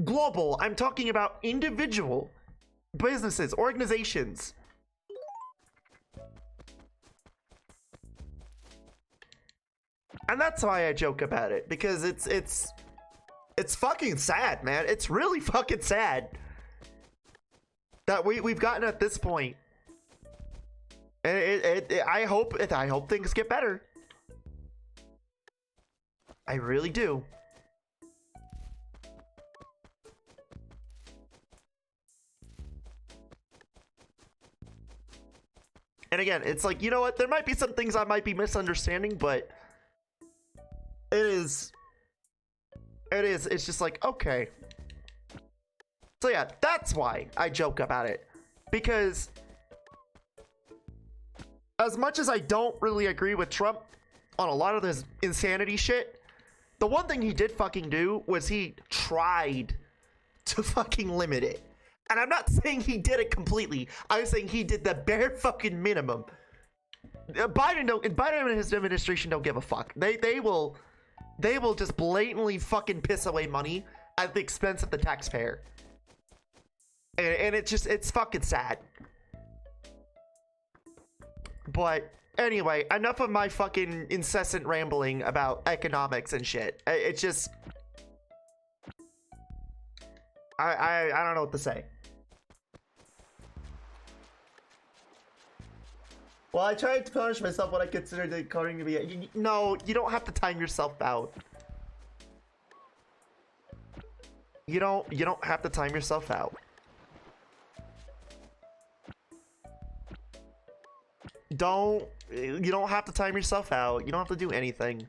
global. I'm talking about individual businesses, organizations. And that's why I joke about it, because it's fucking sad, man. It's really fucking sad that we've gotten at this point. I hope things get better. I really do. And again, it's like, you know what? There might be some things I might be misunderstanding, but it's just like, okay. So yeah, that's why I joke about it. Because as much as I don't really agree with Trump on a lot of this insanity shit, the one thing he did fucking do was he tried to fucking limit it. And I'm not saying he did it completely. I'm saying he did the bare fucking minimum. Biden and his administration don't give a fuck. They will just blatantly fucking piss away money at the expense of the taxpayer. And it's fucking sad. But anyway, enough of my fucking incessant rambling about economics and shit. It's just, I don't know what to say. Well, I tried to punish myself when I considered it coding to be. No, you don't have to time yourself out. You don't have to time yourself out. You don't have to time yourself out. You don't have to do anything.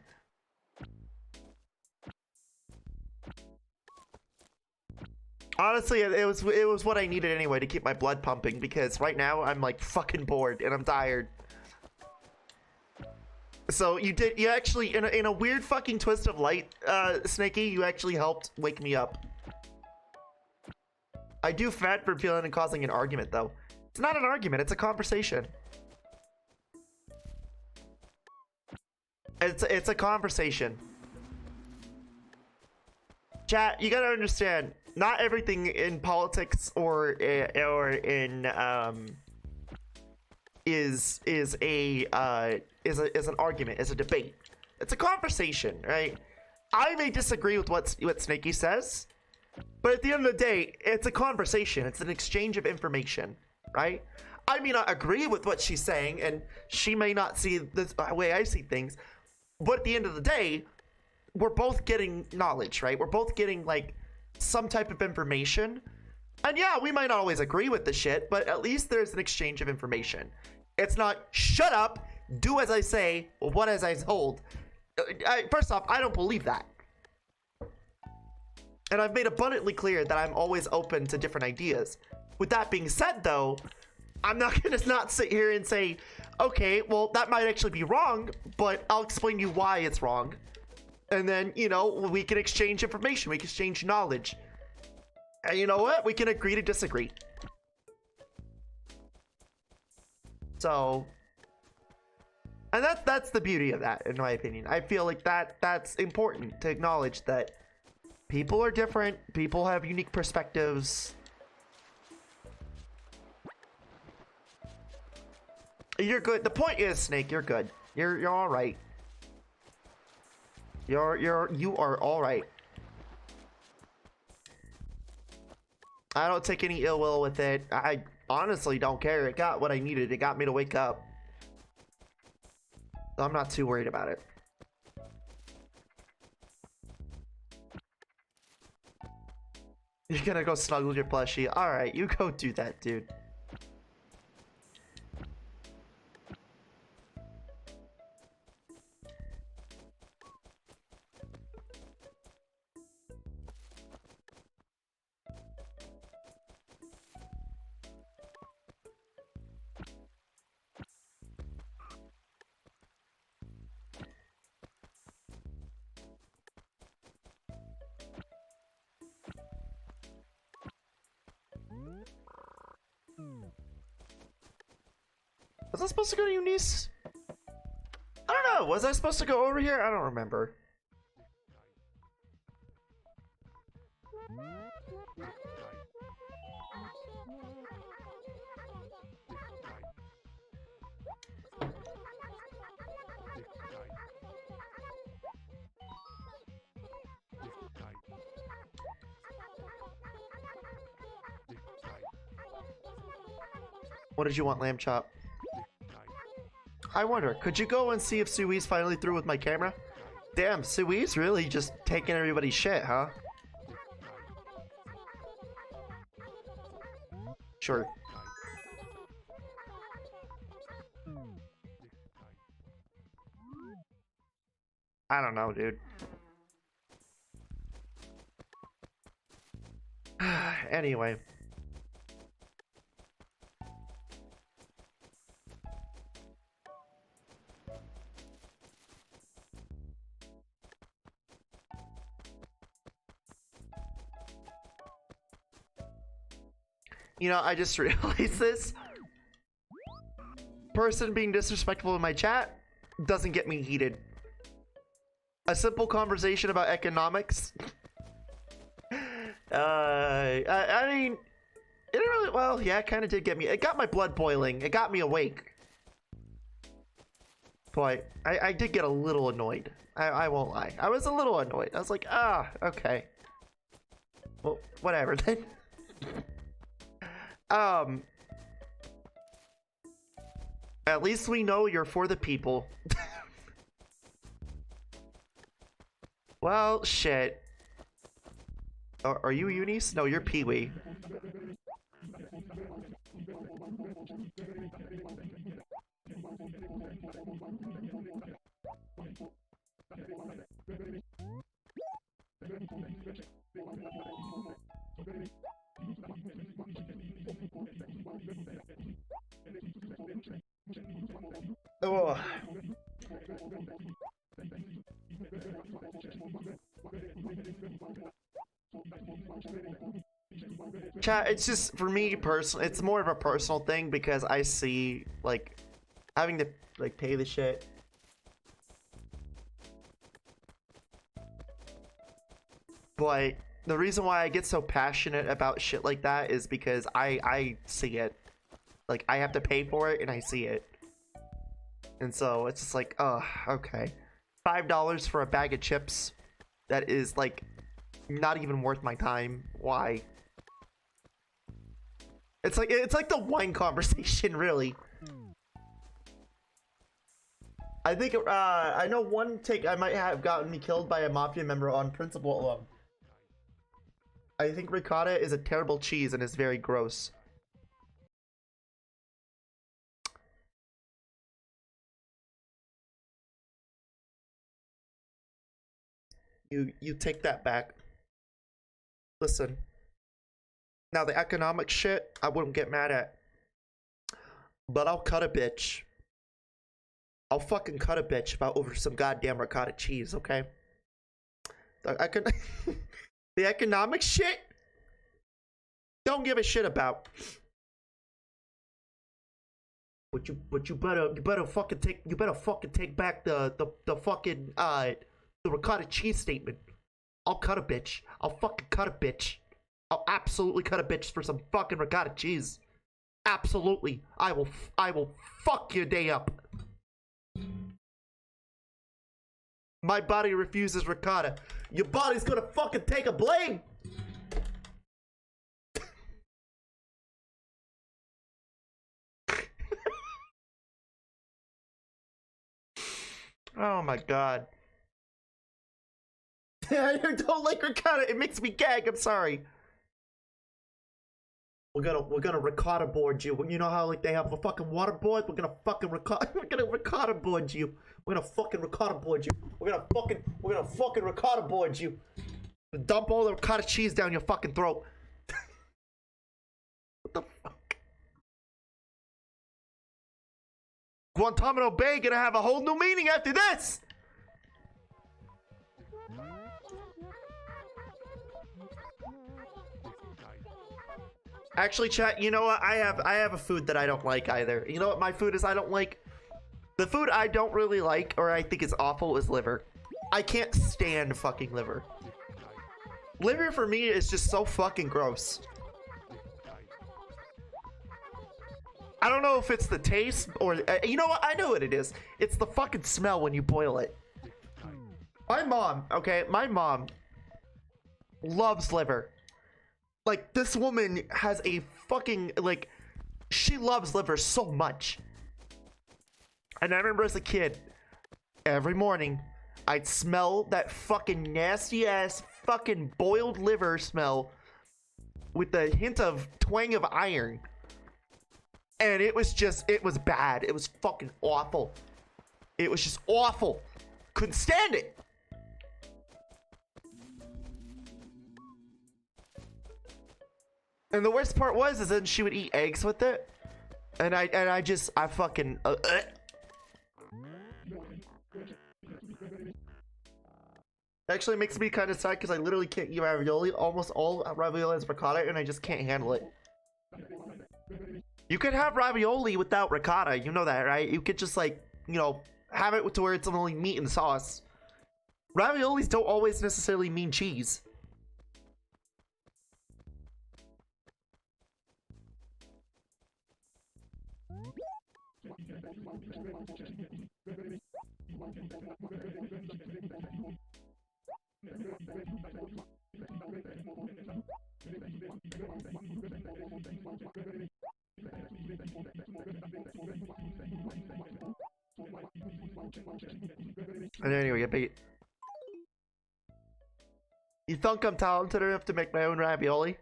Honestly, it was what I needed anyway to keep my blood pumping, because right now I'm like fucking bored and I'm tired. So you actually, in a weird fucking twist of light, Snaky, you actually helped wake me up. I do fat for feeling and causing an argument though. It's not an argument, it's a conversation. It's a conversation. Chat, you gotta understand, not everything in politics or in is an argument, is a debate. It's a conversation, right? I may disagree with what Snaky says, but at the end of the day, it's a conversation. It's an exchange of information, right? I may not agree with what she's saying, and she may not see the way I see things, but at the end of the day, we're both getting knowledge, right? We're both getting like some type of information. And yeah, we might not always agree with the shit, but at least there's an exchange of information. It's not shut up, do as I say, what as I told. First off, I don't believe that. And I've made abundantly clear that I'm always open to different ideas. With that being said though, I'm not gonna not sit here and say, okay, well that might actually be wrong, but I'll explain to you why it's wrong. And then, you know, we can exchange information, we can exchange knowledge. And you know what? We can agree to disagree. So, and that's the beauty of that, in my opinion. I feel like that's important to acknowledge that people are different, people have unique perspectives. You're good. The point is, Snake, you're good. You're all right. You are all right. I don't take any ill will with it. I honestly don't care. It got what I needed. It got me to wake up. So I'm not too worried about it. You're gonna go snuggle your plushie. Alright, you go do that, dude. Was I supposed to go to Eunice? I don't know. Was I supposed to go over here? I don't remember. What did you want, Lamb Chop? I wonder, could you go and see if Sui's finally through with my camera? Damn, Sui's really just taking everybody's shit, huh? Sure. I don't know, dude. Anyway. You know, I just realized this. Person being disrespectful in my chat doesn't get me heated. A simple conversation about economics. I mean, it didn't really, well, yeah, it kind of did get me. It got my blood boiling. It got me awake. But I did get a little annoyed. I won't lie. I was a little annoyed. I was like, ah, okay. Well, whatever then. At least we know you're for the people. Well, shit. Are you Eunice? No, you're Pee-wee. Oh. Chat, it's just, for me personally, it's more of a personal thing because I see, like, having to, like, pay the shit. But the reason why I get so passionate about shit like that is because I see it. Like, I have to pay for it and I see it. And so it's just like, oh, okay. $5 for a bag of chips that is, like, not even worth my time. Why? It's like the wine conversation, really. I think I know one take I might have gotten me killed by a mafia member on principle alone. I think ricotta is a terrible cheese and is very gross. You take that back. Listen. Now the economic shit, I wouldn't get mad at. But I'll cut a bitch. I'll fucking cut a bitch about over some goddamn ricotta cheese, okay? The economic shit? Don't give a shit about. But you better fucking take back the fucking the ricotta cheese statement. I'll cut a bitch. I'll fucking cut a bitch. I'll absolutely cut a bitch for some fucking ricotta cheese. Absolutely. I will fuck your day up. My body refuses ricotta. Your body's gonna fucking take a blame. Oh my god. I don't like ricotta. It makes me gag. I'm sorry. We're gonna ricotta board you. You know how like they have a fucking water board? We're gonna fucking ricotta board you. We're gonna fucking ricotta board you. We're gonna fucking ricotta board you. Dump all the ricotta cheese down your fucking throat. What the fuck? Guantanamo Bay gonna have a whole new meaning after this. Actually, chat, you know what? I have a food that I don't like either. You know what my food is I don't like? The food I don't really like, or I think is awful, is liver. I can't stand fucking liver. Liver for me is just so fucking gross. I don't know if it's the taste or you know what? I know what it is. It's the fucking smell when you boil it. My mom, okay, my mom loves liver. Like, this woman has a fucking, like, she loves liver so much. And I remember as a kid, every morning, I'd smell that fucking nasty ass fucking boiled liver smell with the hint of twang of iron. And it was just, it was bad. It was fucking awful. It was just awful. Couldn't stand it. And the worst part was, is then she would eat eggs with it. And I fucking, Actually makes me kind of sad because I literally can't eat ravioli. Almost all ravioli is ricotta and I just can't handle it. You could have ravioli without ricotta, you know that, right? You could just, like, you know, have it to where it's only meat and sauce. Raviolis don't always necessarily mean cheese. And anyway, but you think I'm talented enough to make my own ravioli?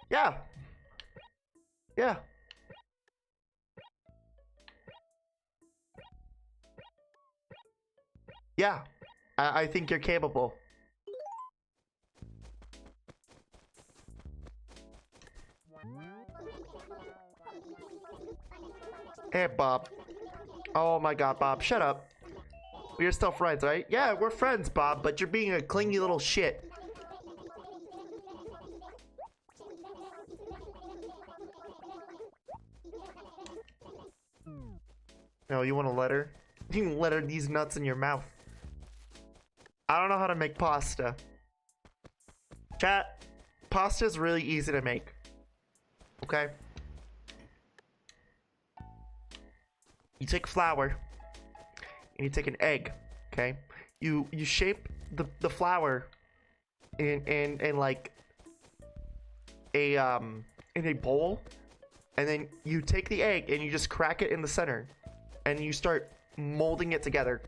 Yeah. Yeah. Yeah. I think you're capable. Hey, Bob. Oh my god, Bob, shut up. We're still friends, right? Yeah, we're friends, Bob, but you're being a clingy little shit. No, you want to let her? You can let her these nuts in your mouth. I don't know how to make pasta. Chat, pasta is really easy to make. Okay? You take flour and you take an egg, okay? You shape the flour in like a in a bowl, and then you take the egg and you just crack it in the center and you start molding it together.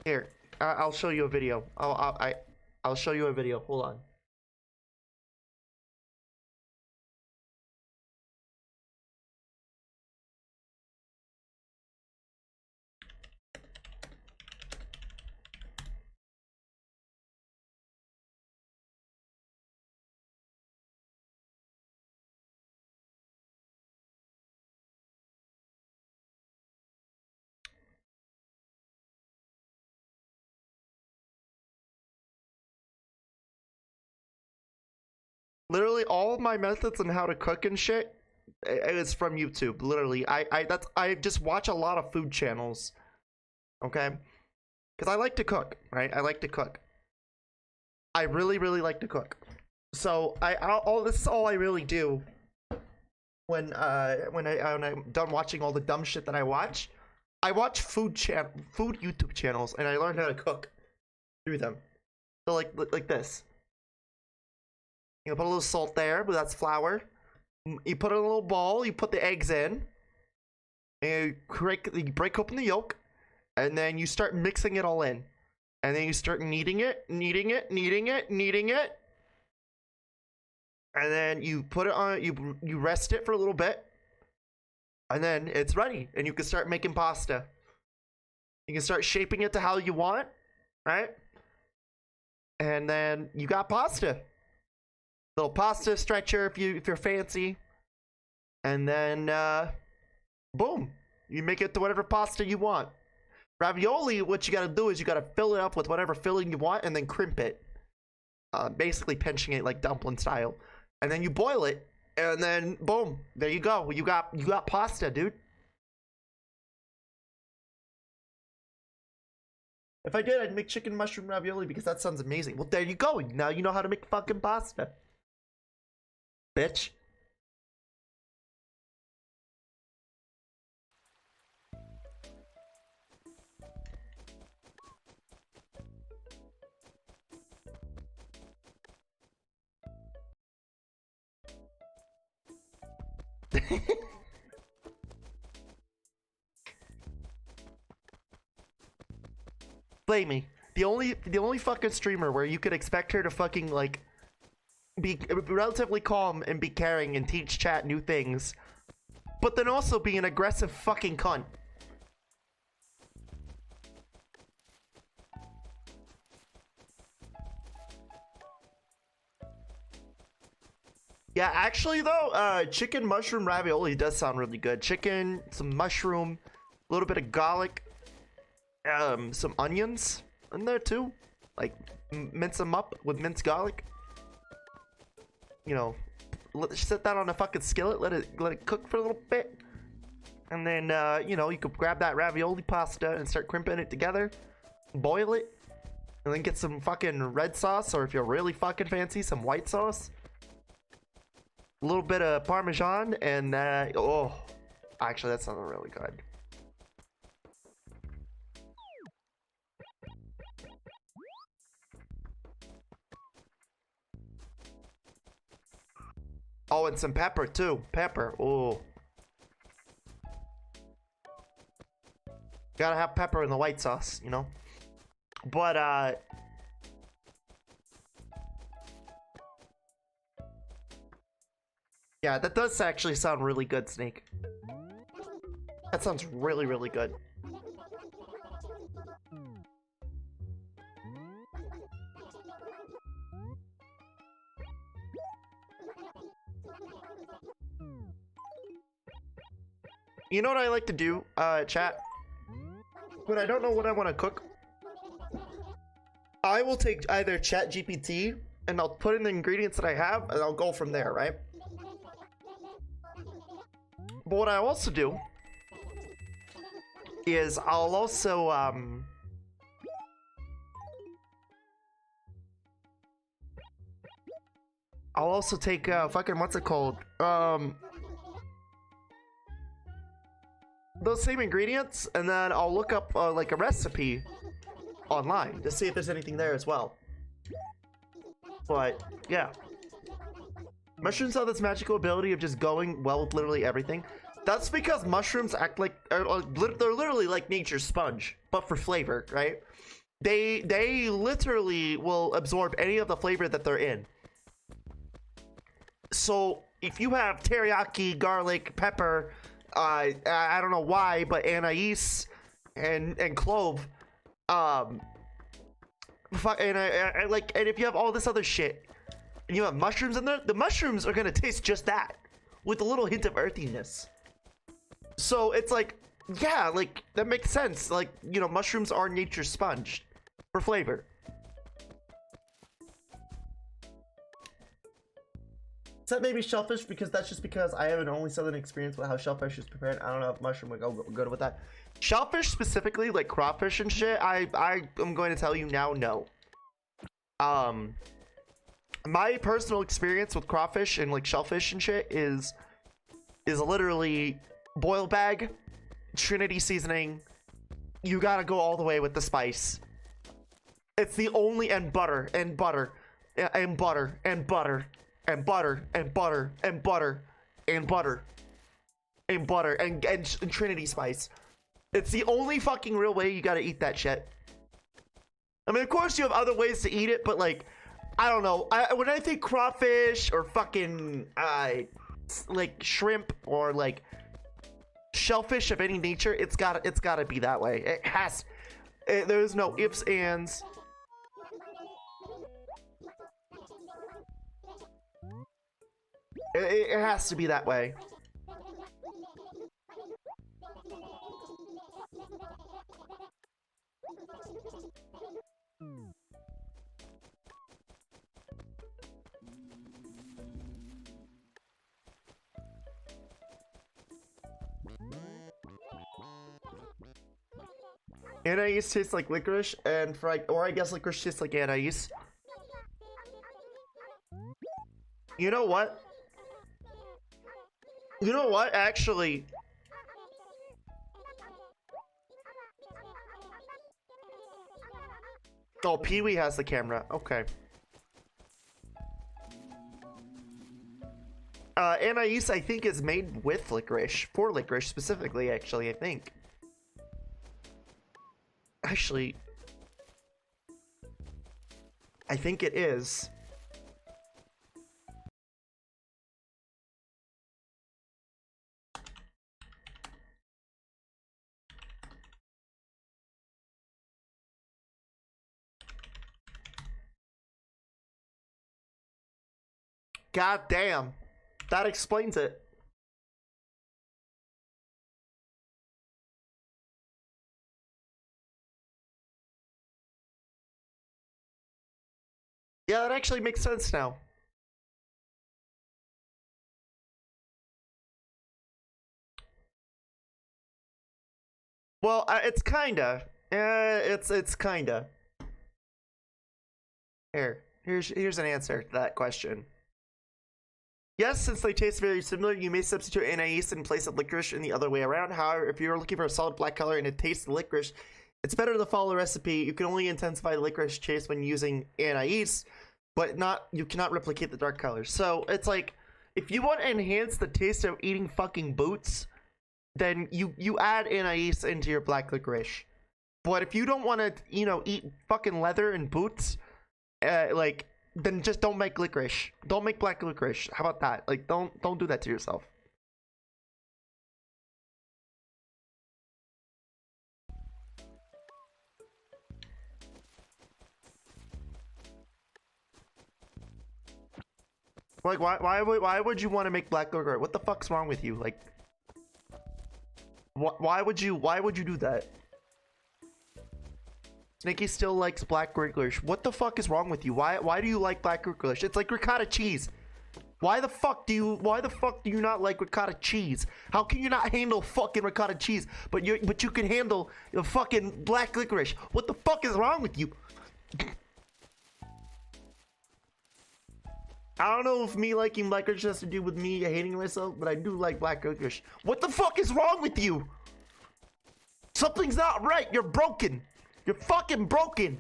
Here, I'll show you a video. I'll show you a video. Hold on. Literally all of my methods on how to cook and shit is from YouTube. Literally, I just watch a lot of food channels. Okay, because I like to cook, right? I like to cook. I really like to cook. So this is all I really do when I'm done watching all the dumb shit that I watch. I watch food YouTube channels and I learn how to cook through them. So like this. You put a little salt there, but that's flour. You put it in a little bowl, you put the eggs in, and you break open the yolk, and then you start mixing it all in. And then you start kneading it. And then you put it on, you rest it for a little bit. And then it's ready, and you can start making pasta. You can start shaping it to how you want, right? And then you got pasta. Little pasta stretcher if you're fancy, and then boom, you make it to whatever pasta you want. Ravioli, what you gotta do is you gotta fill it up with whatever filling you want and then crimp it. Basically pinching it like dumpling style. And then you boil it, and then boom, there you go. You got pasta, dude. If I did, I'd make chicken mushroom ravioli because that sounds amazing. Well, there you go. Now you know how to make fucking pasta. Bitch. Flamie, the only fucking streamer where you could expect her to fucking like be relatively calm and be caring and teach chat new things, but then also be an aggressive fucking cunt. Yeah, actually though, chicken mushroom ravioli does sound really good. Chicken, some mushroom, a little bit of garlic, some onions in there too. Like, mince them up with minced garlic. You know, set that on a fucking skillet, let it cook for a little bit. And then, you know, you could grab that ravioli pasta and start crimping it together. Boil it. And then get some fucking red sauce, or if you're really fucking fancy, some white sauce. A little bit of Parmesan, and oh, actually that sounds really good. Oh, and some pepper too. Pepper. Oh, gotta have pepper in the white sauce, you know. But yeah, that does actually sound really good, Snake. That sounds really, really good. You know what I like to do, chat? When I don't know what I want to cook, I will take either Chat GPT and I'll put in the ingredients that I have and I'll go from there, right? But what I also do is I'll also take fucking what's it called? Those same ingredients, and then I'll look up like a recipe online to see if there's anything there as well. But yeah, mushrooms have this magical ability of just going well with literally everything. That's because mushrooms act like they're literally like nature's sponge, but for flavor, right? They literally will absorb any of the flavor that they're in. So if you have teriyaki, garlic, pepper, I don't know why, but anise and clove, and if you have all this other shit and you have mushrooms in there, the mushrooms are gonna taste just that with a little hint of earthiness. So it's like, yeah, like that makes sense. Like, you know, mushrooms are nature's sponge for flavor. Except maybe shellfish, because that's just because I have an only southern experience with how shellfish is prepared. I don't know if mushroom would go good with that. Shellfish specifically, like crawfish and shit, I am going to tell you now, no. My personal experience with crawfish and like shellfish and shit is literally boil bag, Trinity seasoning. You gotta go all the way with the spice. It's the only, and butter and butter and butter and butter and butter and butter and butter and butter and butter and Trinity spice. It's the only fucking real way you gotta eat that shit. I mean, of course you have other ways to eat it, but like, I don't know. When I think crawfish or fucking like shrimp or like shellfish of any nature, it's gotta be that way. It has. There's no ifs, ands. It has to be that way. Anise tastes like licorice, and or I guess licorice tastes like anise. You know what? You know what? Actually, oh, Pee-wee has the camera. Okay. Anise, I think, is made with licorice. For licorice, specifically, actually, I think. Actually, I think it is. God damn. That explains it. Yeah, that actually makes sense now. Well, it's kinda. It's kinda. Here's an answer to that question. Yes, since they taste very similar, you may substitute anise in place of licorice and the other way around. However, if you're looking for a solid black color and it tastes licorice, it's better to follow the recipe. You can only intensify the licorice taste when using anise, but you cannot replicate the dark colors. So it's like, if you want to enhance the taste of eating fucking boots, then you add anise into your black licorice. But if you don't want to, eat fucking leather and boots, then just don't make licorice. Don't make black licorice. How about that? Like, don't do that to yourself. Like, why would you want to make black licorice? What the fuck's wrong with you? Like, why would you do that? Snaky still likes black licorice. What the fuck is wrong with you? Why do you like black licorice? It's like ricotta cheese. Why the fuck do you not like ricotta cheese? How can you not handle fucking ricotta cheese, but you can handle the fucking black licorice? What the fuck is wrong with you? I don't know if me liking black licorice has to do with me hating myself, but I do like black licorice. What the fuck is wrong with you? Something's not right. You're broken. You're fucking broken.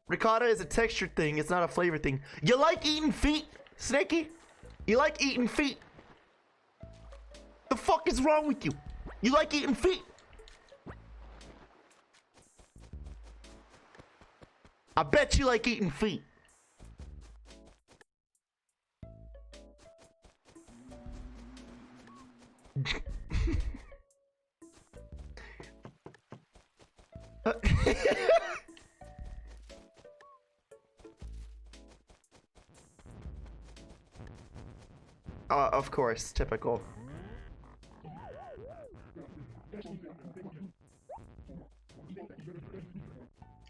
Ricotta is a texture thing. It's not a flavor thing. You like eating feet, Snaky? You like eating feet? The fuck is wrong with you? You like eating feet? I bet you like eating feet. Of course, typical.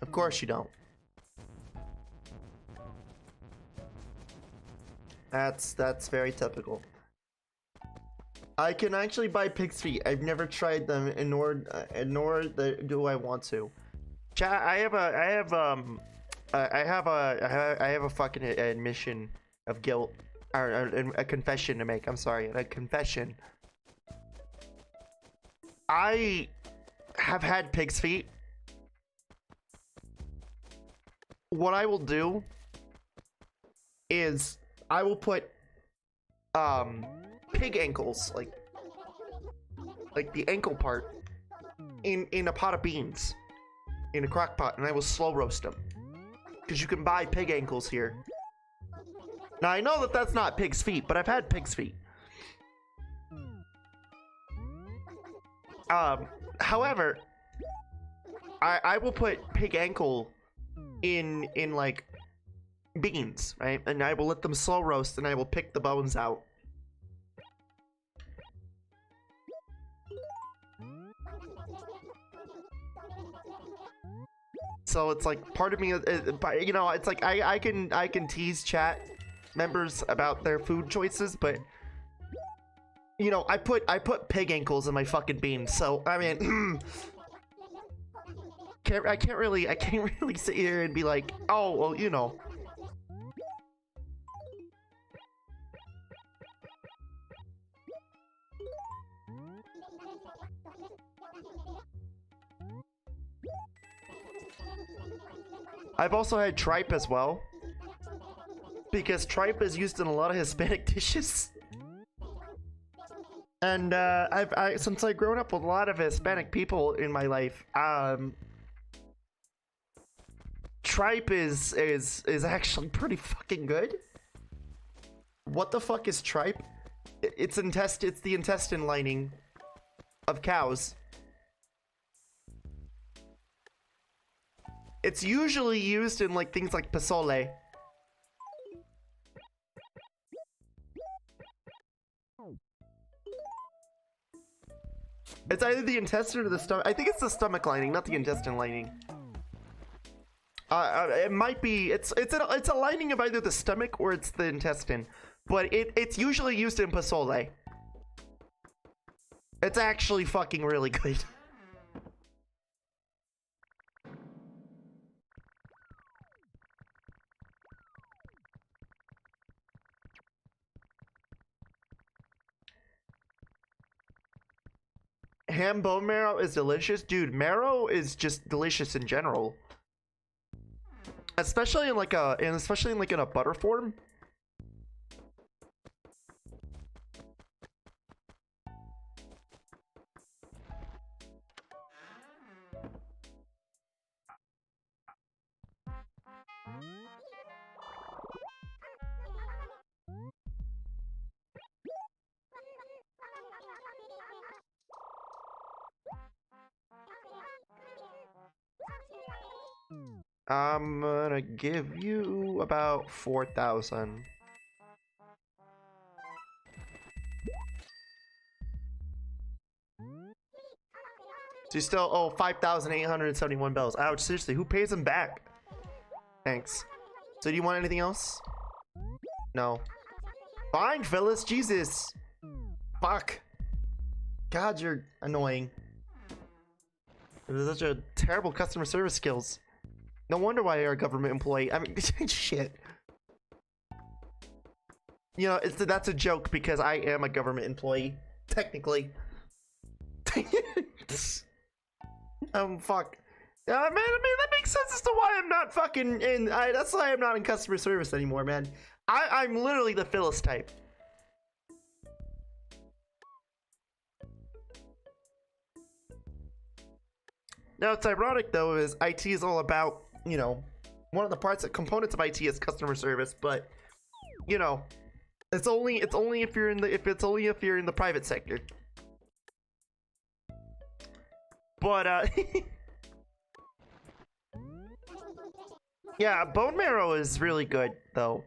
Of course you don't. That's very typical. I can actually buy pig's feet. I've never tried them, and nor do I want to. Chat, I have a fucking admission of guilt, or a confession to make. I'm sorry, a confession. I have had pig's feet. What I will do is I will put pig ankles, like the ankle part, in a pot of beans, in a crock pot, and I will slow roast them. Because you can buy pig ankles here. Now I know that that's not pig's feet, but I've had pig's feet. However, I will put pig ankle in like beans, right? And I will let them slow roast, and I will pick the bones out. So it's like part of me, you know, it's like I can tease chat members about their food choices, but You know, I put pig ankles in my fucking beans, so I mean, I can't really sit here and be like, oh well, you know. I've also had tripe as well, because tripe is used in a lot of Hispanic dishes. And since I've grown up with a lot of Hispanic people in my life, tripe is actually pretty fucking good. What the fuck is tripe? It's the intestine lining of cows. It's usually used in like things like pozole. It's either the intestine or the stomach. I think it's the stomach lining, not the intestine lining. It might be. It's a lining of either the stomach or it's the intestine, but it's usually used in pozole. It's actually fucking really good. Ham bone marrow is delicious, dude. Marrow is just delicious in general, especially in like in a butter form. I'm gonna give you about 4,000. So you still owe 5,871 bells. Ouch, seriously, who pays them back? Thanks. So do you want anything else? No. Fine, Phyllis, Jesus. Fuck. God, you're annoying. You're such a terrible customer service skills. No wonder why you're a government employee. I mean, shit. You know, that's a joke because I am a government employee, technically. Fuck. Man, I mean, that makes sense as to why I'm not fucking in. That's why I'm not in customer service anymore, man. I'm literally the Phyllis type. Now, it's ironic though, is IT is all about, you know, one of the components of IT is customer service, but you know, it's only if you're in the private sector. But yeah, bone marrow is really good though.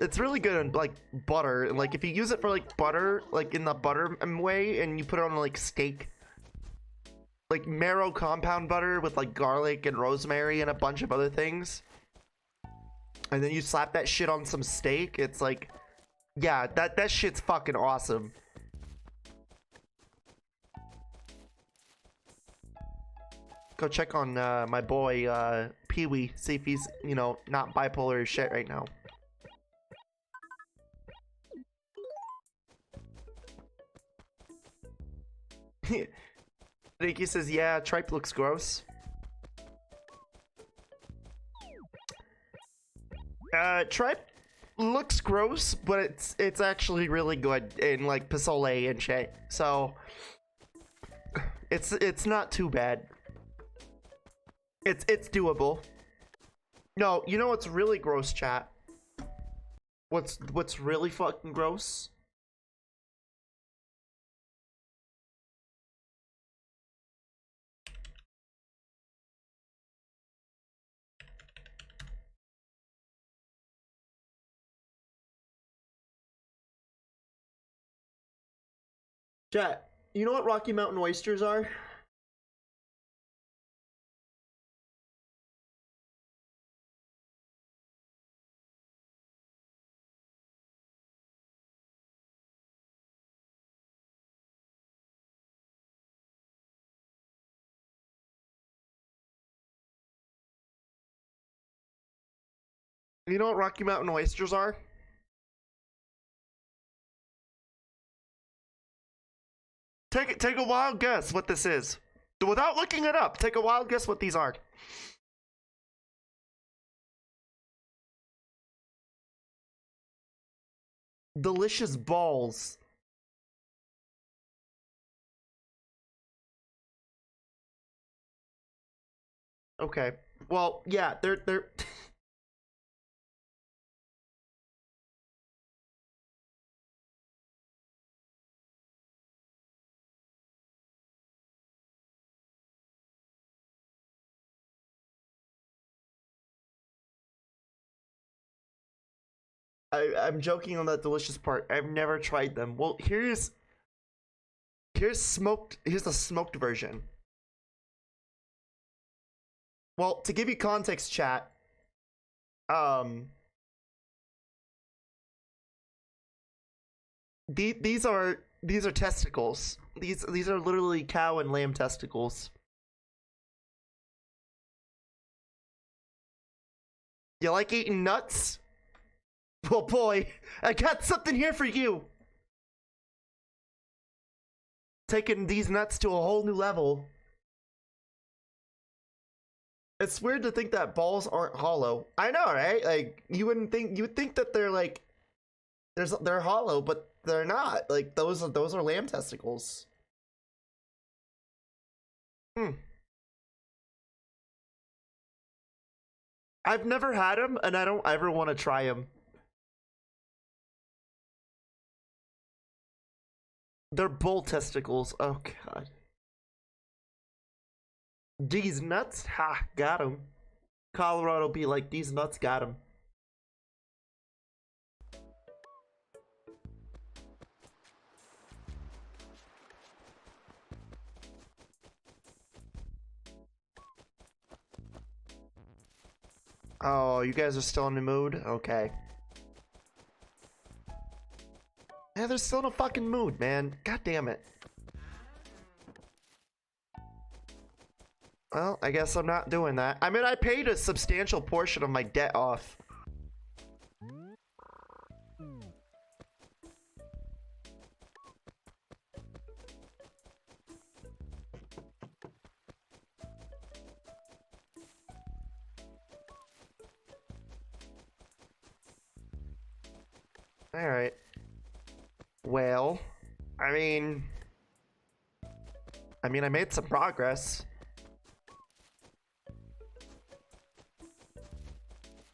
It's really good in like butter, and like if you use it for like butter, like in the butter way, and you put it on like steak, like marrow compound butter with like garlic and rosemary and a bunch of other things, and then you slap that shit on some steak. It's like, yeah, that shit's fucking awesome. Go check on my boy Pee-wee, see if he's, you know, not bipolar as shit right now. Nikki says, yeah, tripe looks gross. Tripe looks gross, but it's actually really good in like pozole and shit. So it's not too bad. It's doable. No, you know what's really gross, chat? What's really fucking gross? Chat, you know what Rocky Mountain oysters are? You know what Rocky Mountain oysters are? Take a wild guess what this is. Without looking it up, take a wild guess what these are. Delicious balls. Okay. Well, yeah, they're I'm joking on that delicious part. I've never tried them. Well, here's the smoked version. Well, to give you context, chat, um these are testicles. These are literally cow and lamb testicles. You like eating nuts? Well, boy, I got something here for you. Taking these nuts to a whole new level. It's weird to think that balls aren't hollow. I know, right? Like you would think that they're like they're hollow, but they're not. Like those are lamb testicles. Hmm. I've never had them, and I don't ever want to try them. They're bull testicles. Oh god. These nuts, ha, got them. Colorado be like, these nuts got him. Oh, you guys are still in the mood? Okay. Yeah, they're still in a fucking mood, man. God damn it. Well, I guess I'm not doing that. I mean, I paid a substantial portion of my debt off. Alright. Well, I mean... I made some progress.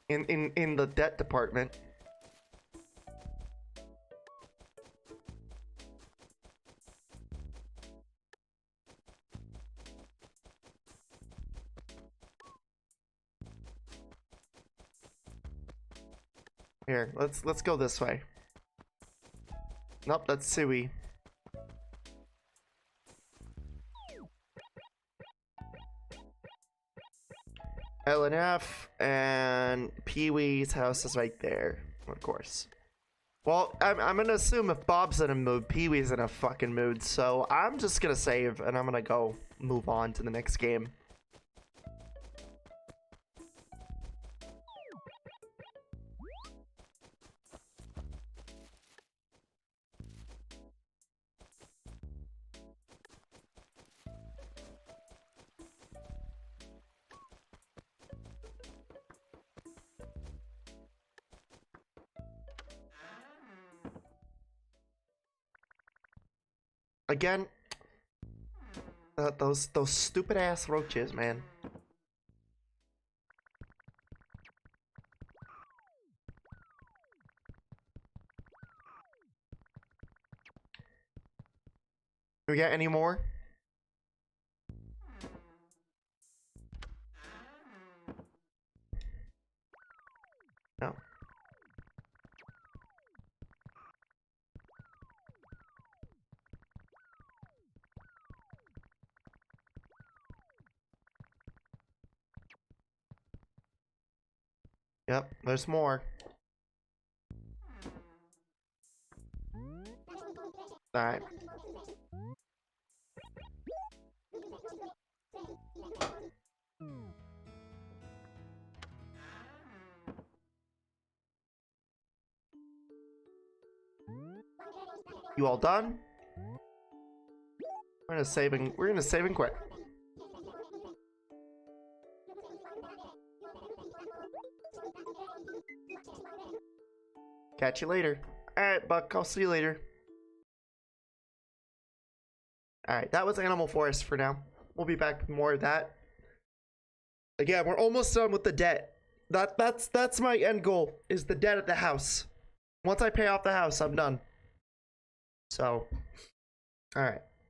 In the debt department. Here, let's go this way. Nope, that's Suey. L and F, and Pee-wee's house is right there, of course. Well, I'm gonna assume if Bob's in a mood, Pee-wee's in a fucking mood, so I'm just gonna save, and I'm gonna go move on to the next game. Again, those stupid ass roaches, man. Do we get any more? No. Yep, there's more. Alright. You all done? We're gonna save and quit. Catch you later. Alright, Buck, I'll see you later. Alright, that was Animal Forest for now. We'll be back with more of that. Again, we're almost done with the debt. That's my end goal, is the debt at the house. Once I pay off the house, I'm done. So, alright.